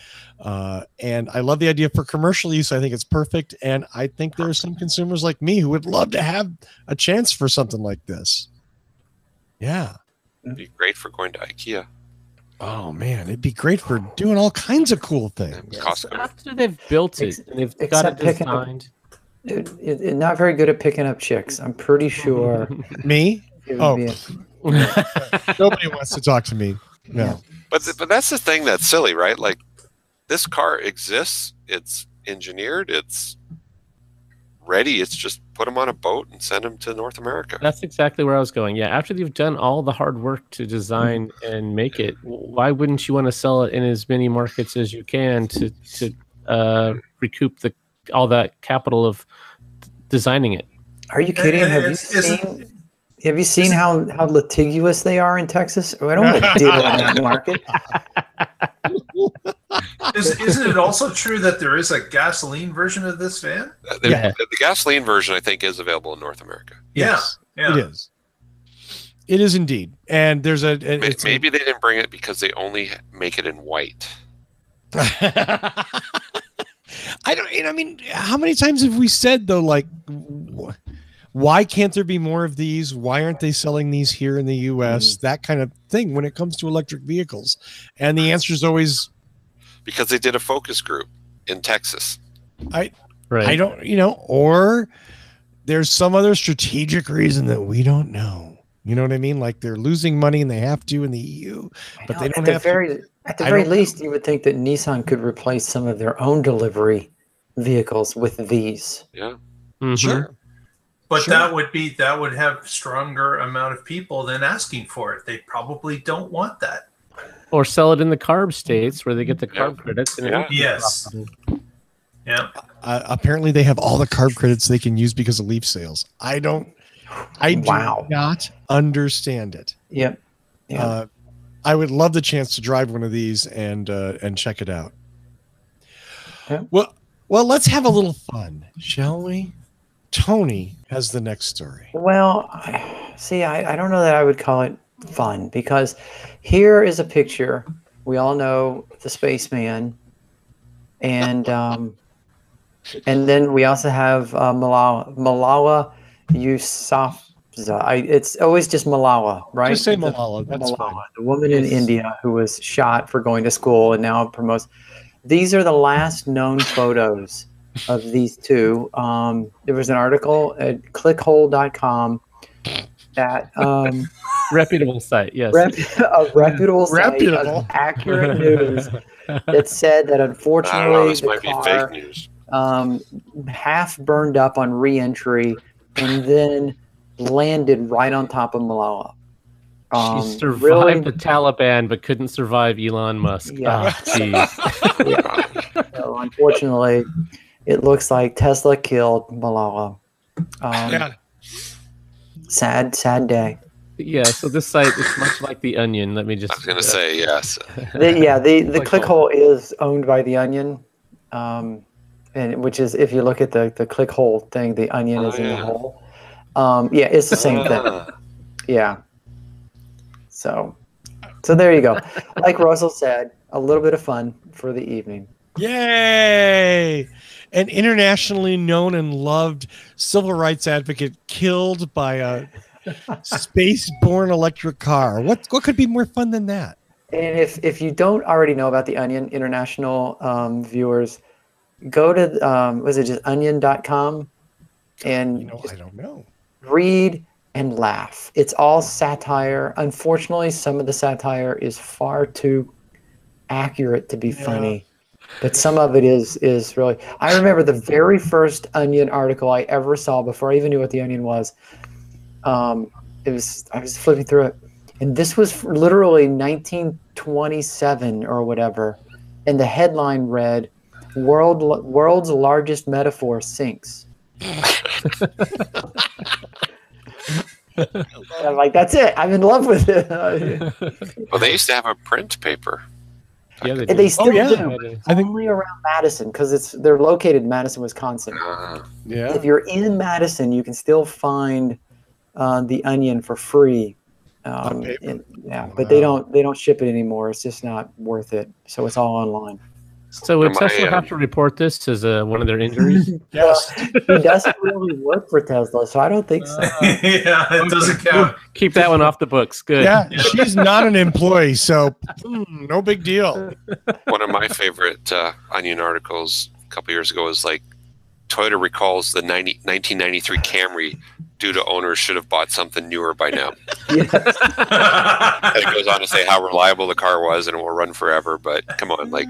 And I love the idea for commercial use. I think it's perfect. And I think there are some consumers like me who would love to have a chance for something like this. Yeah. It'd be great for going to IKEA. Oh man, it'd be great for doing all kinds of cool things. Costco. After they've built it and they've got it Except picking up- designed. It not very good at picking up chicks. I'm pretty sure. Me? It would Oh. be Nobody wants to talk to me. No. But that's the thing that's silly, right? Like this car exists. It's engineered. It's ready. It's just put them on a boat and send them to North America. That's exactly where I was going. Yeah, after you've done all the hard work to design and make it, why wouldn't you want to sell it in as many markets as you can to recoup all that capital of designing it? Are you kidding? And Have you seen how litigious they are in Texas? I don't want to deal in that market. Isn't it also true that there is a gasoline version of this van? The gasoline version, I think, is available in North America. Yes, Yeah. it is. It is indeed. And there's Maybe they didn't bring it because they only make it in white. I mean, how many times have we said though, like, why can't there be more of these? Why aren't they selling these here in the U.S.? That kind of thing when it comes to electric vehicles. And the answer is always, Because they did a focus group in Texas. Right. I don't, or there's some other strategic reason that we don't know. You know what I mean? Like they're losing money and they have to in the EU, but they don't have to. At the I very don't- least, you would think that Nissan could replace some of their own delivery vehicles with these. Yeah. Mhm. Sure. But Sure. that would have stronger amount of people than asking for it. They probably don't want that. Or sell it in the carb states where they get the carb Yeah. credits. And it Yeah. would be Yes. profitable. Yeah. Apparently they have all the carb credits they can use because of Leaf sales. I do Wow. not understand it. Yep. Yeah. I would love the chance to drive one of these and check it out. Yeah. Well, let's have a little fun, shall we? Tony has the next story. Well, I don't know that I would call it fun because here is a picture. We all know the spaceman, and then we also have Malawa Yousafzai. It's always just Malawa, right? Just say Malala. That's Malala, fine. the woman in India who was shot for going to school and now promotes. These are the last known photos of these two. There was an article at clickhole.com that reputable site. Yes. A reputable site Reputable. of accurate news that said that I don't know. unfortunately This the might be car fake news. half burned up on re-entry and then landed right on top of Malala. She survived really- the Taliban, but couldn't survive Elon Musk. Yeah. Oh, jeez. Yeah. So unfortunately, it looks like Tesla killed Malala. Yeah. Sad day. Yeah, so this site is much like The Onion. Let me just. I was going to say yes. The Clickhole. Clickhole is owned by The Onion, and which is, if you look at the Clickhole thing, The Onion Oh, is in the yeah. hole. Yeah, it's the same thing. Ah. Yeah. So there you go. Like Russell said, a little bit of fun for the evening. Yay! An internationally known and loved civil rights advocate killed by a space-borne electric car. What could be more fun than that? And if you don't already know about The Onion, international viewers, go to, was it just onion.com? And I don't know. read and laugh. It's all satire. Unfortunately, some of the satire is far too accurate to be funny. But some of it is really. I remember the very first Onion article I ever saw before I even knew what The Onion was. I was flipping through it, and this was literally 1927 or whatever, and the headline read, "World's largest metaphor sinks." I'm like, that's it. I'm in love with it. Well, they used to have a print paper. Yeah, And they still yeah. do. I think- Only around Madison, because they're located in Madison, Wisconsin. Yeah. If you're in Madison, you can still find The Onion for free. On paper? But they don't ship it anymore. It's just not worth it. So it's all online. So would Am I, Tesla have to report this as one of their injuries? Yes. He doesn't really work for Tesla, so I don't think so. Yeah, it doesn't count. Keep that one off the books. Good. Yeah, she's not an employee, so no big deal. One of my favorite Onion articles a couple years ago was like, Toyota recalls the 1993 Camry due to owners should have bought something newer by now. And it goes on to say how reliable the car was and it will run forever, but come on, like,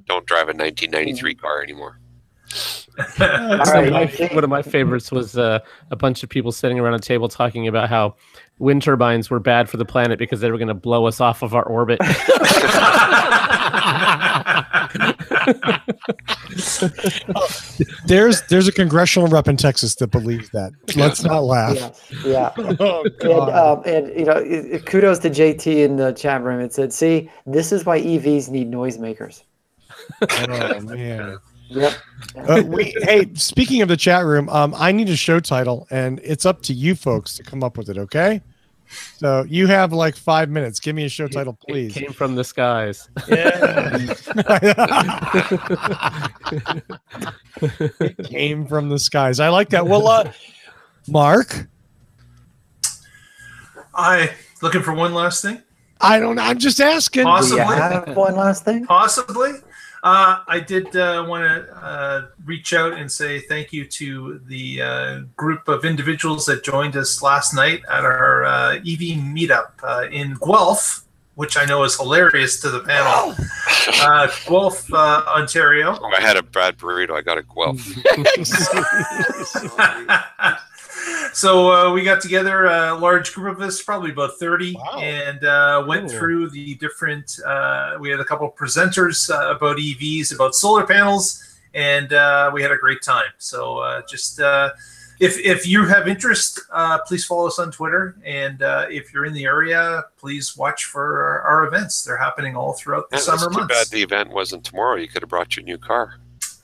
don't drive a 1993 car anymore. All right. One of my favorites was a bunch of people sitting around a table talking about how wind turbines were bad for the planet because they were going to blow us off of our orbit. There's a congressional rep in Texas that believes that. Let's not laugh. Yeah. Oh, God. And kudos to JT in the chat room. It said, "See, this is why EVs need noisemakers." Oh, man. Yep. Hey, speaking of the chat room, I need a show title, and it's up to you folks to come up with it, okay? So you have like 5 minutes. Give me a show title, It please. came from the skies. It came from the skies. I like that. Well, Mark, Looking for one last thing? I don't know. I'm just asking. Do Possibly. you have one last thing? Possibly. I did want to reach out and say thank you to the group of individuals that joined us last night at our EV meetup in Guelph, which I know is hilarious to the panel. Guelph, Ontario. Oh, I had a bad burrito. I got a Guelph. So we got together, a large group of us, probably about 30, Wow. and went through the different, we had a couple of presenters about EVs, about solar panels, and we had a great time. So if you have interest, please follow us on Twitter. And if you're in the area, please watch for our events. They're happening all throughout the It's summer too months. bad the event wasn't tomorrow. You could have brought your new car.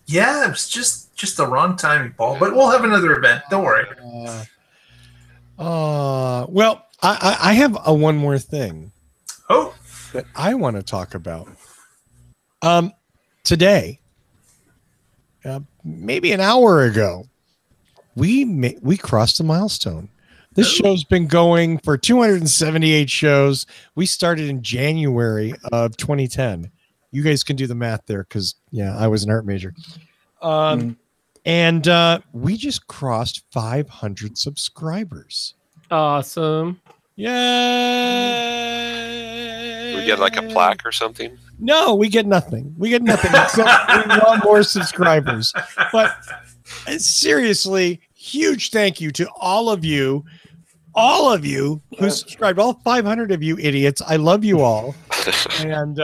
Yeah, it was just the wrong timing, Paul. But we'll have another event. Don't worry. Well, I have one more thing Oh, that I want to talk about. Today, maybe an hour ago, we crossed a milestone. This show's been going for 278 shows. We started in January of 2010. You guys can do the math there because, I was an art major. And we just crossed 500 subscribers. Awesome. Yay! We get like a plaque or something. No, we get nothing. We get nothing. Except we want more subscribers. But seriously, huge thank you to all of you who subscribed, all 500 of you idiots. I love you all. And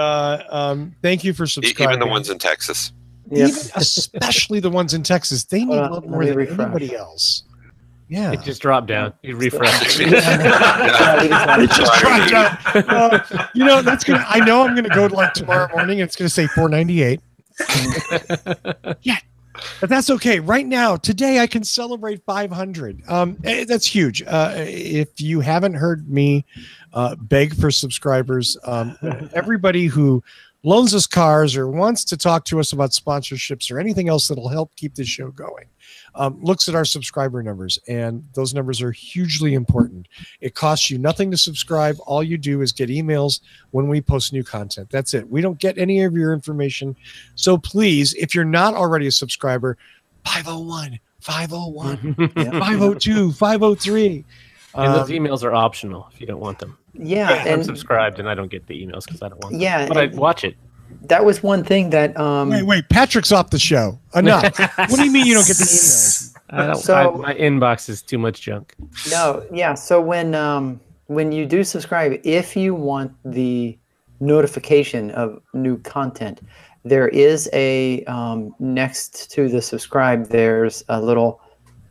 thank you for subscribing. Even the ones in Texas. Yeah. Even especially the ones in Texas. They need love more than anybody else. Yeah. It just dropped down. You refresh. It just dropped down. That's gonna. I know I'm gonna go to like tomorrow morning. And it's gonna say 498. Yeah, but that's okay. Right now, today, I can celebrate 500. That's huge. If you haven't heard me beg for subscribers, everybody who loans us cars or wants to talk to us about sponsorships or anything else that'll help keep this show going, looks at our subscriber numbers, and those numbers are hugely important. It costs you nothing to subscribe. All you do is get emails when we post new content. That's it. We don't get any of your information. So please, if you're not already a subscriber, 501, 501, 502, 503. And those emails are optional if you don't want them. Yeah, I'm subscribed and I don't get the emails because I don't want them. Yeah, but I watch it. That was one thing that. Wait, Patrick's off the show. Enough. What do you mean you don't get the emails? My inbox is too much junk. No, yeah. So when you do subscribe, if you want the notification of new content, there is a next to the subscribe. There's a little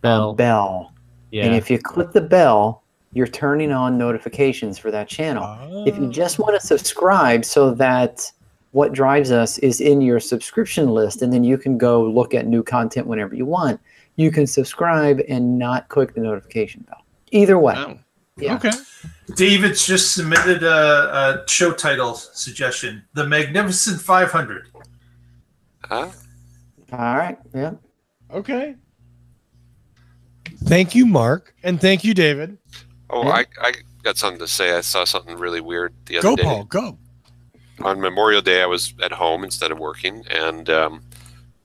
bell. Yeah. And if you click the bell, you're turning on notifications for that channel. If you just want to subscribe so that what drives us is in your subscription list, and then you can go look at new content whenever you want, you can subscribe and not click the notification bell. Either way. Oh. Yeah. Okay. David's just submitted a show title suggestion: The Magnificent 500. Huh? All right. Yeah. Okay. Thank you, Mark, and thank you, David. Oh, Yeah. I got something to say. I saw something really weird the other Go, day. Paul, go. On Memorial Day, I was at home instead of working, and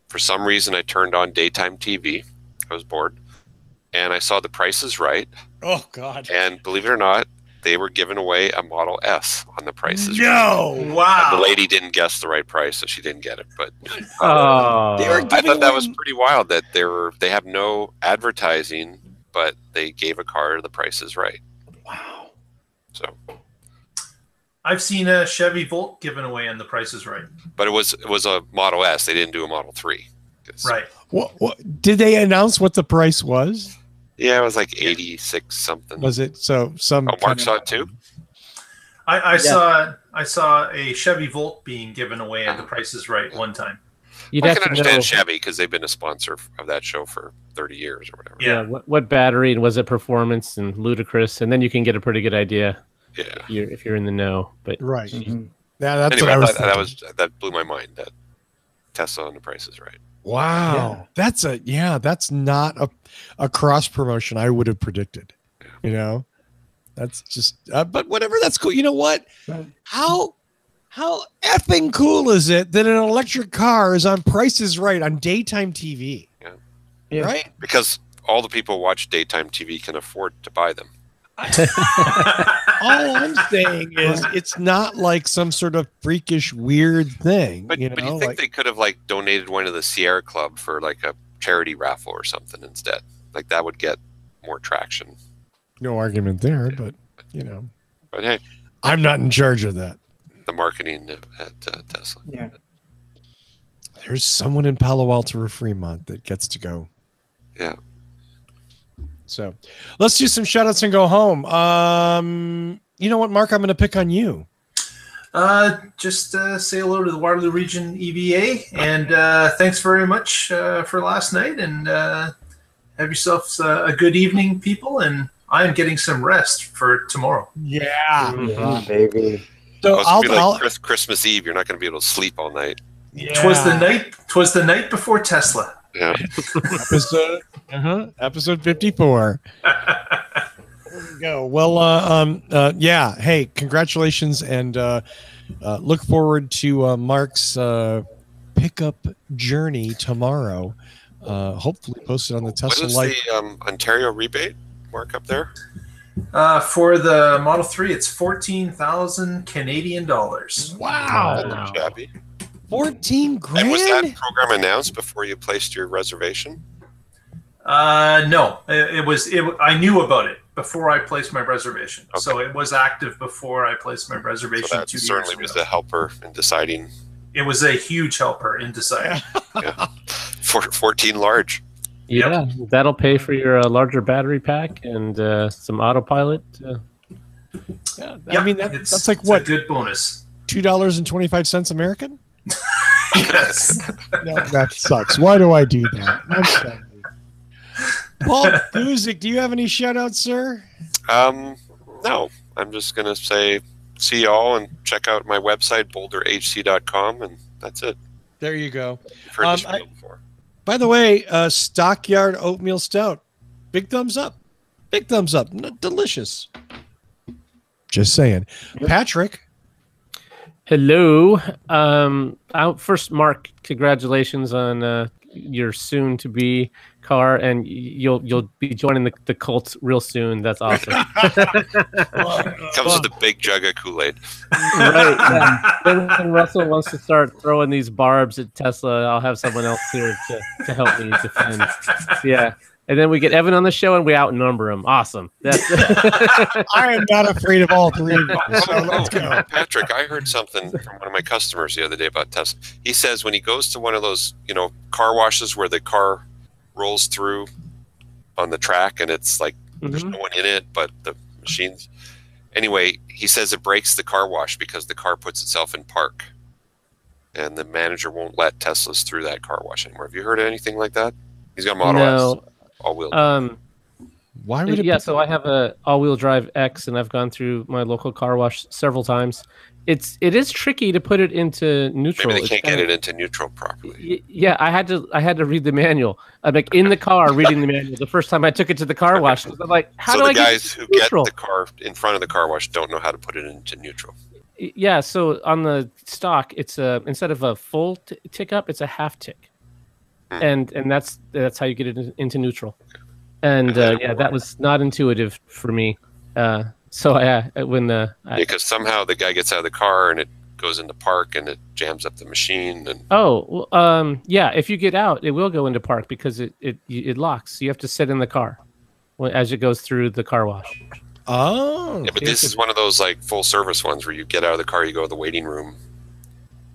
for some reason, I turned on daytime TV. I was bored, and I saw The Price is Right. Oh, God. And believe it or not, they were giving away a Model S on The Price is Right. No. Wow. And the lady didn't guess the right price, so she didn't get it. But Oh. They were I giving thought that away- was pretty wild that they have no advertising, but they gave a car The Price is Right. Wow. So, I've seen a Chevy Volt given away on The Price is Right. but it was a Model S. They didn't do a Model 3. Right. What did they announce what the price was? Yeah, it was like 86 something. Was it so some? Oh, Mark saw it too? I saw a Chevy Volt being given away at The Price is Right one time. You'd I have can to understand know. Chevy because they've been a sponsor of that show for 30 years or whatever. Yeah. What battery and was it performance and ludicrous, and then you can get a pretty good idea Yeah. if you're in the know. But Right. Mhm. Yeah, that's Anyway, what I was. that thinking. that blew my mind. That Tesla on The Price is Right. Wow. That's not a cross promotion I would have predicted. You know, that's just. But whatever. That's cool. You know what? Right. How effing cool is it that an electric car is on Price is Right on daytime TV? Yeah. Right. Because all the people who watch daytime TV can afford to buy them. All I'm saying is it's not like some sort of freakish weird thing. But you you know, think like, they could have like donated one to the Sierra Club for like a charity raffle or something instead? Like that would get more traction. no argument there, but you know, But hey, I'm not in charge of that. the marketing at Tesla. Yeah. There's someone in Palo Alto or Fremont that gets to go. Yeah. So let's do some shout outs and go home. You know what, Mark? I'm going to pick on you. Just say hello to the Waterloo Region EVA, and thanks very much for last night. And have yourselves a good evening, people. And I am getting some rest for tomorrow. Yeah. Yeah, baby. So It's I'll, gonna be I'll like Christmas Eve. You're not going to be able to sleep all night. Twas the night before Tesla. Yeah. episode 54. There we go. Well, yeah. Hey, congratulations, and look forward to Mark's pickup journey tomorrow. Hopefully posted on the What Tesla is Life. the Ontario rebate mark up there? For the Model 3, it's 14,000 Canadian dollars. Wow. Not shabby. 14 grand? And was that program announced before you placed your reservation? No, it was. I knew about it before I placed my reservation, so it was active before I placed my reservation. So that 2 years certainly ago. was a helper in deciding. It was a huge helper in deciding. Yeah, 14 large. Yeah, that'll pay for your larger battery pack and some autopilot. Yeah, I mean, that's like it's what? a good bonus. $2.25 American? Yes. No, that sucks. Why do I do that? I'm sorry. Paul Guzik, do you have any shout outs, sir? No, I'm just going to say see y'all and check out my website, boulderhc.com, and that's it. There you go. You've heard this video before. By the way, Stockyard Oatmeal Stout. Big thumbs up. Big thumbs up. Delicious. Just saying. Patrick. Hello. First, Mark, congratulations on your soon-to-be car, and you'll be joining the cult real soon. That's awesome. Comes with a big jug of Kool-Aid. Right. Yeah. When Russell wants to start throwing these barbs at Tesla, I'll have someone else here to help me defend. Yeah. And then we get Evan on the show and we outnumber him. Awesome. I am not afraid of all three of you. So let's go. Patrick, I heard something from one of my customers the other day about Tesla. He says when he goes to one of those, car washes where the car rolls through on the track and it's like there's no one in it, but the machines. Anyway, he says it breaks the car wash because the car puts itself in park. And the manager won't let Teslas through that car wash anymore. Have you heard of anything like that? He's got a Model S. All-wheel. Why would it? Yeah, so I have a all-wheel drive X, and I've gone through my local car wash several times. It is tricky to put it into neutral. Maybe they can't get it into neutral properly. Yeah, I had to read the manual. I'm like in the car reading the manual the first time I took it to the car wash. I'm like, how do I get it? So the guys who get the car in front of the car wash don't know how to put it into neutral. Yeah, so on the stock, it's instead of a full tick up, it's a half tick. And that's how you get it into neutral, and that was not intuitive for me. Because somehow the guy gets out of the car and it goes into park and it jams up the machine. And if you get out, it will go into park because it locks. So you have to sit in the car as it goes through the car wash. Oh, yeah, but this is one of those like full service ones where you get out of the car, you go to the waiting room.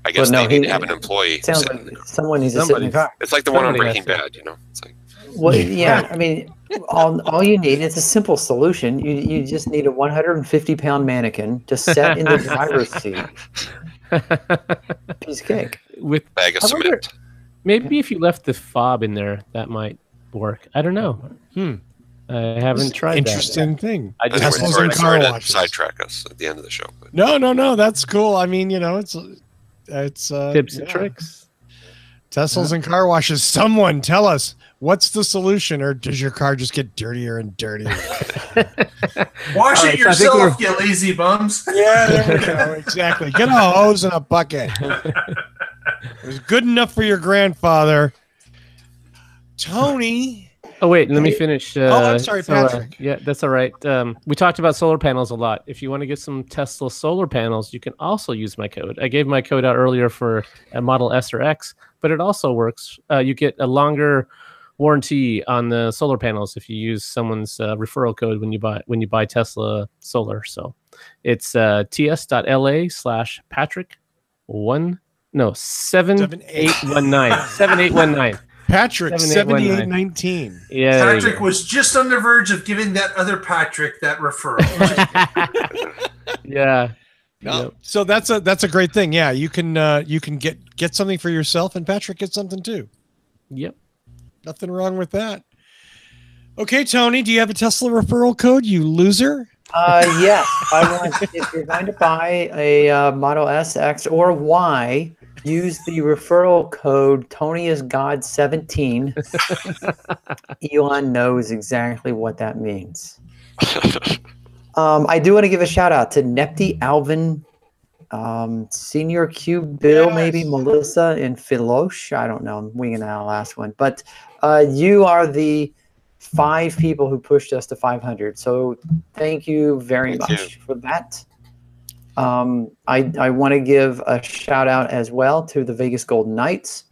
I guess they need to have an employee. Sounds like someone needs to sit in the car. It's like the one on Breaking Bad, It's like. Well, yeah. I mean, all you need is a simple solution. You just need a 150-pound mannequin to set in the driver's seat. Piece of cake with bag of cement. Maybe if you left the fob in there, that might work. I don't know. I haven't tried. Interesting thing. I just sorry to sidetrack us at the end of the show. But. No, that's cool. I mean, it's tips and tricks. Teslas and car washes. Someone tell us what's the solution, or does your car just get dirtier and dirtier? Wash it yourself, you lazy bums. Yeah, there we go. Exactly. Get a hose and a bucket. It was good enough for your grandfather. Tony. Oh, wait, let me finish. I'm sorry, Patrick. Yeah, that's all right. We talked about solar panels a lot. If you want to get some Tesla solar panels, you can also use my code. I gave my code out earlier for a Model S or X, but it also works. You get a longer warranty on the solar panels if you use someone's referral code when you buy Tesla solar. So it's ts.la/Patrick 7819 7819. Patrick 7819. Yeah, Patrick was just on the verge of giving that other Patrick that referral. Yeah. No. Yep. So that's a great thing. Yeah, you can get something for yourself, and Patrick gets something too. Yep. Nothing wrong with that. Okay, Tony, do you have a Tesla referral code, you loser? Yes. If you're going to buy a Model S, X, or Y, use the referral code TonyIsGod17. Elon knows exactly what that means. I do want to give a shout out to Nepti, Alvin, Senior Q, Bill, maybe Melissa, and Philosh. I don't know. I'm winging out the last one. But you are the 5 people who pushed us to 500. So thank you very Thank much for that. I want to give a shout out as well to the Vegas Golden Knights.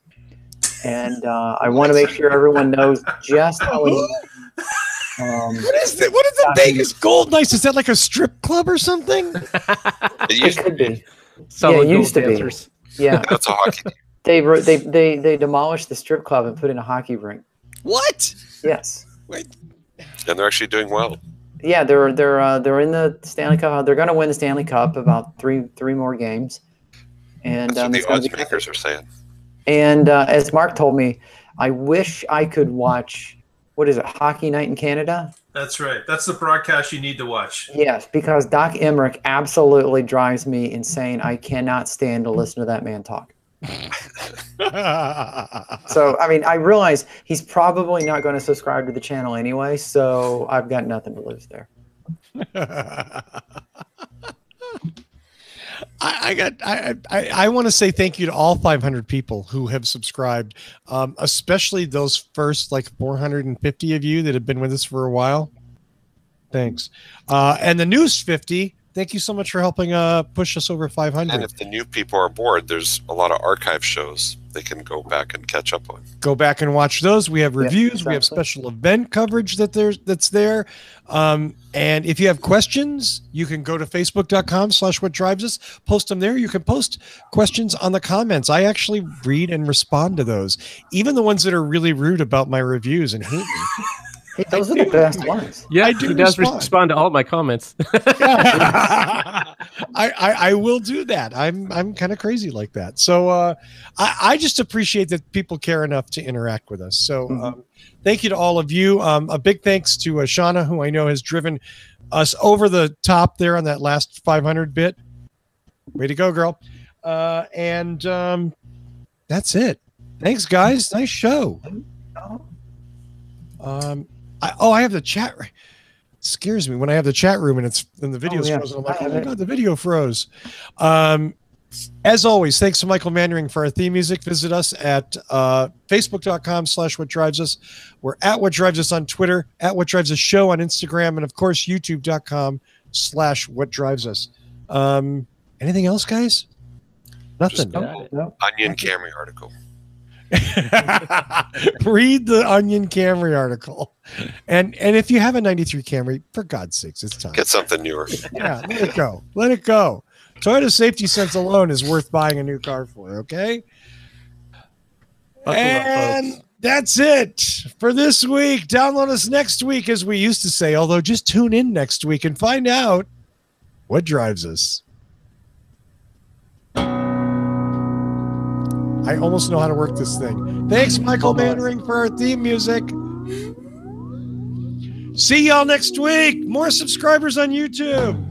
And I want to make sure everyone knows just how What is that? What is the Vegas Gold Knights? Is that like a strip club or something? it could be. Solid it used gold to be. dancers. Yeah, That's a hockey team. they demolished the strip club and put in a hockey rink. What? Yes. And they're actually doing well. Yeah, they're in the Stanley Cup. They're going to win the Stanley Cup about three more games. And That's what the it's gonna odds be- makers are saying. And as Mark told me, I wish I could watch, what is it, Hockey Night in Canada? That's right. That's the broadcast you need to watch. Yes, because Doc Emmerich absolutely drives me insane. I cannot stand to listen to that man talk. So, I mean, I realize he's probably not going to subscribe to the channel anyway, so I've got nothing to lose there. I want to say thank you to all 500 people who have subscribed, especially those first like 450 of you that have been with us for a while. Thanks. And the newest 50, thank you so much for helping push us over 500. And if the new people are bored, there's a lot of archive shows they can go back and catch up on. Go back and watch those. We have reviews. exactly. We have special event coverage that's there. And if you have questions, you can go to facebook.com/whatdrivesus, post them there. You can post questions on the comments. I actually read and respond to those, even the ones that are really rude about my reviews and hate me. Hey, those are the best ones. Yeah, I do he does respond. respond to all my comments. I will do that. I'm kind of crazy like that. So I just appreciate that people care enough to interact with us. So thank you to all of you. A big thanks to Shauna, who I know has driven us over the top there on that last 500 bit. Way to go, girl. And that's it. Thanks, guys. Nice show. I have the chat. It scares me when I have the chat room and the video's yeah. frozen. I'm like, oh my God, the video froze. As always, thanks to Michael Mandering for our theme music. Visit us at facebook.com/whatdrivesus. We're at What Drives Us on Twitter, at What Drives Us Show on Instagram, and of course, youtube.com/whatdrivesus. Anything else, guys? Nothing. No. Onion Camry article. Read the Onion Camry article, and if you have a 93 Camry, for God's sakes, it's time. Get something newer. Yeah, let it go. Let it go. Toyota safety sense alone is worth buying a new car for. Okay. Buckle up, And folks. that's it for this week. Download us next week, as we used to say. Although, just tune in next week and find out what drives us. I almost know how to work this thing. Thanks, Michael Mandering, for our theme music. See y'all next week. More subscribers on YouTube.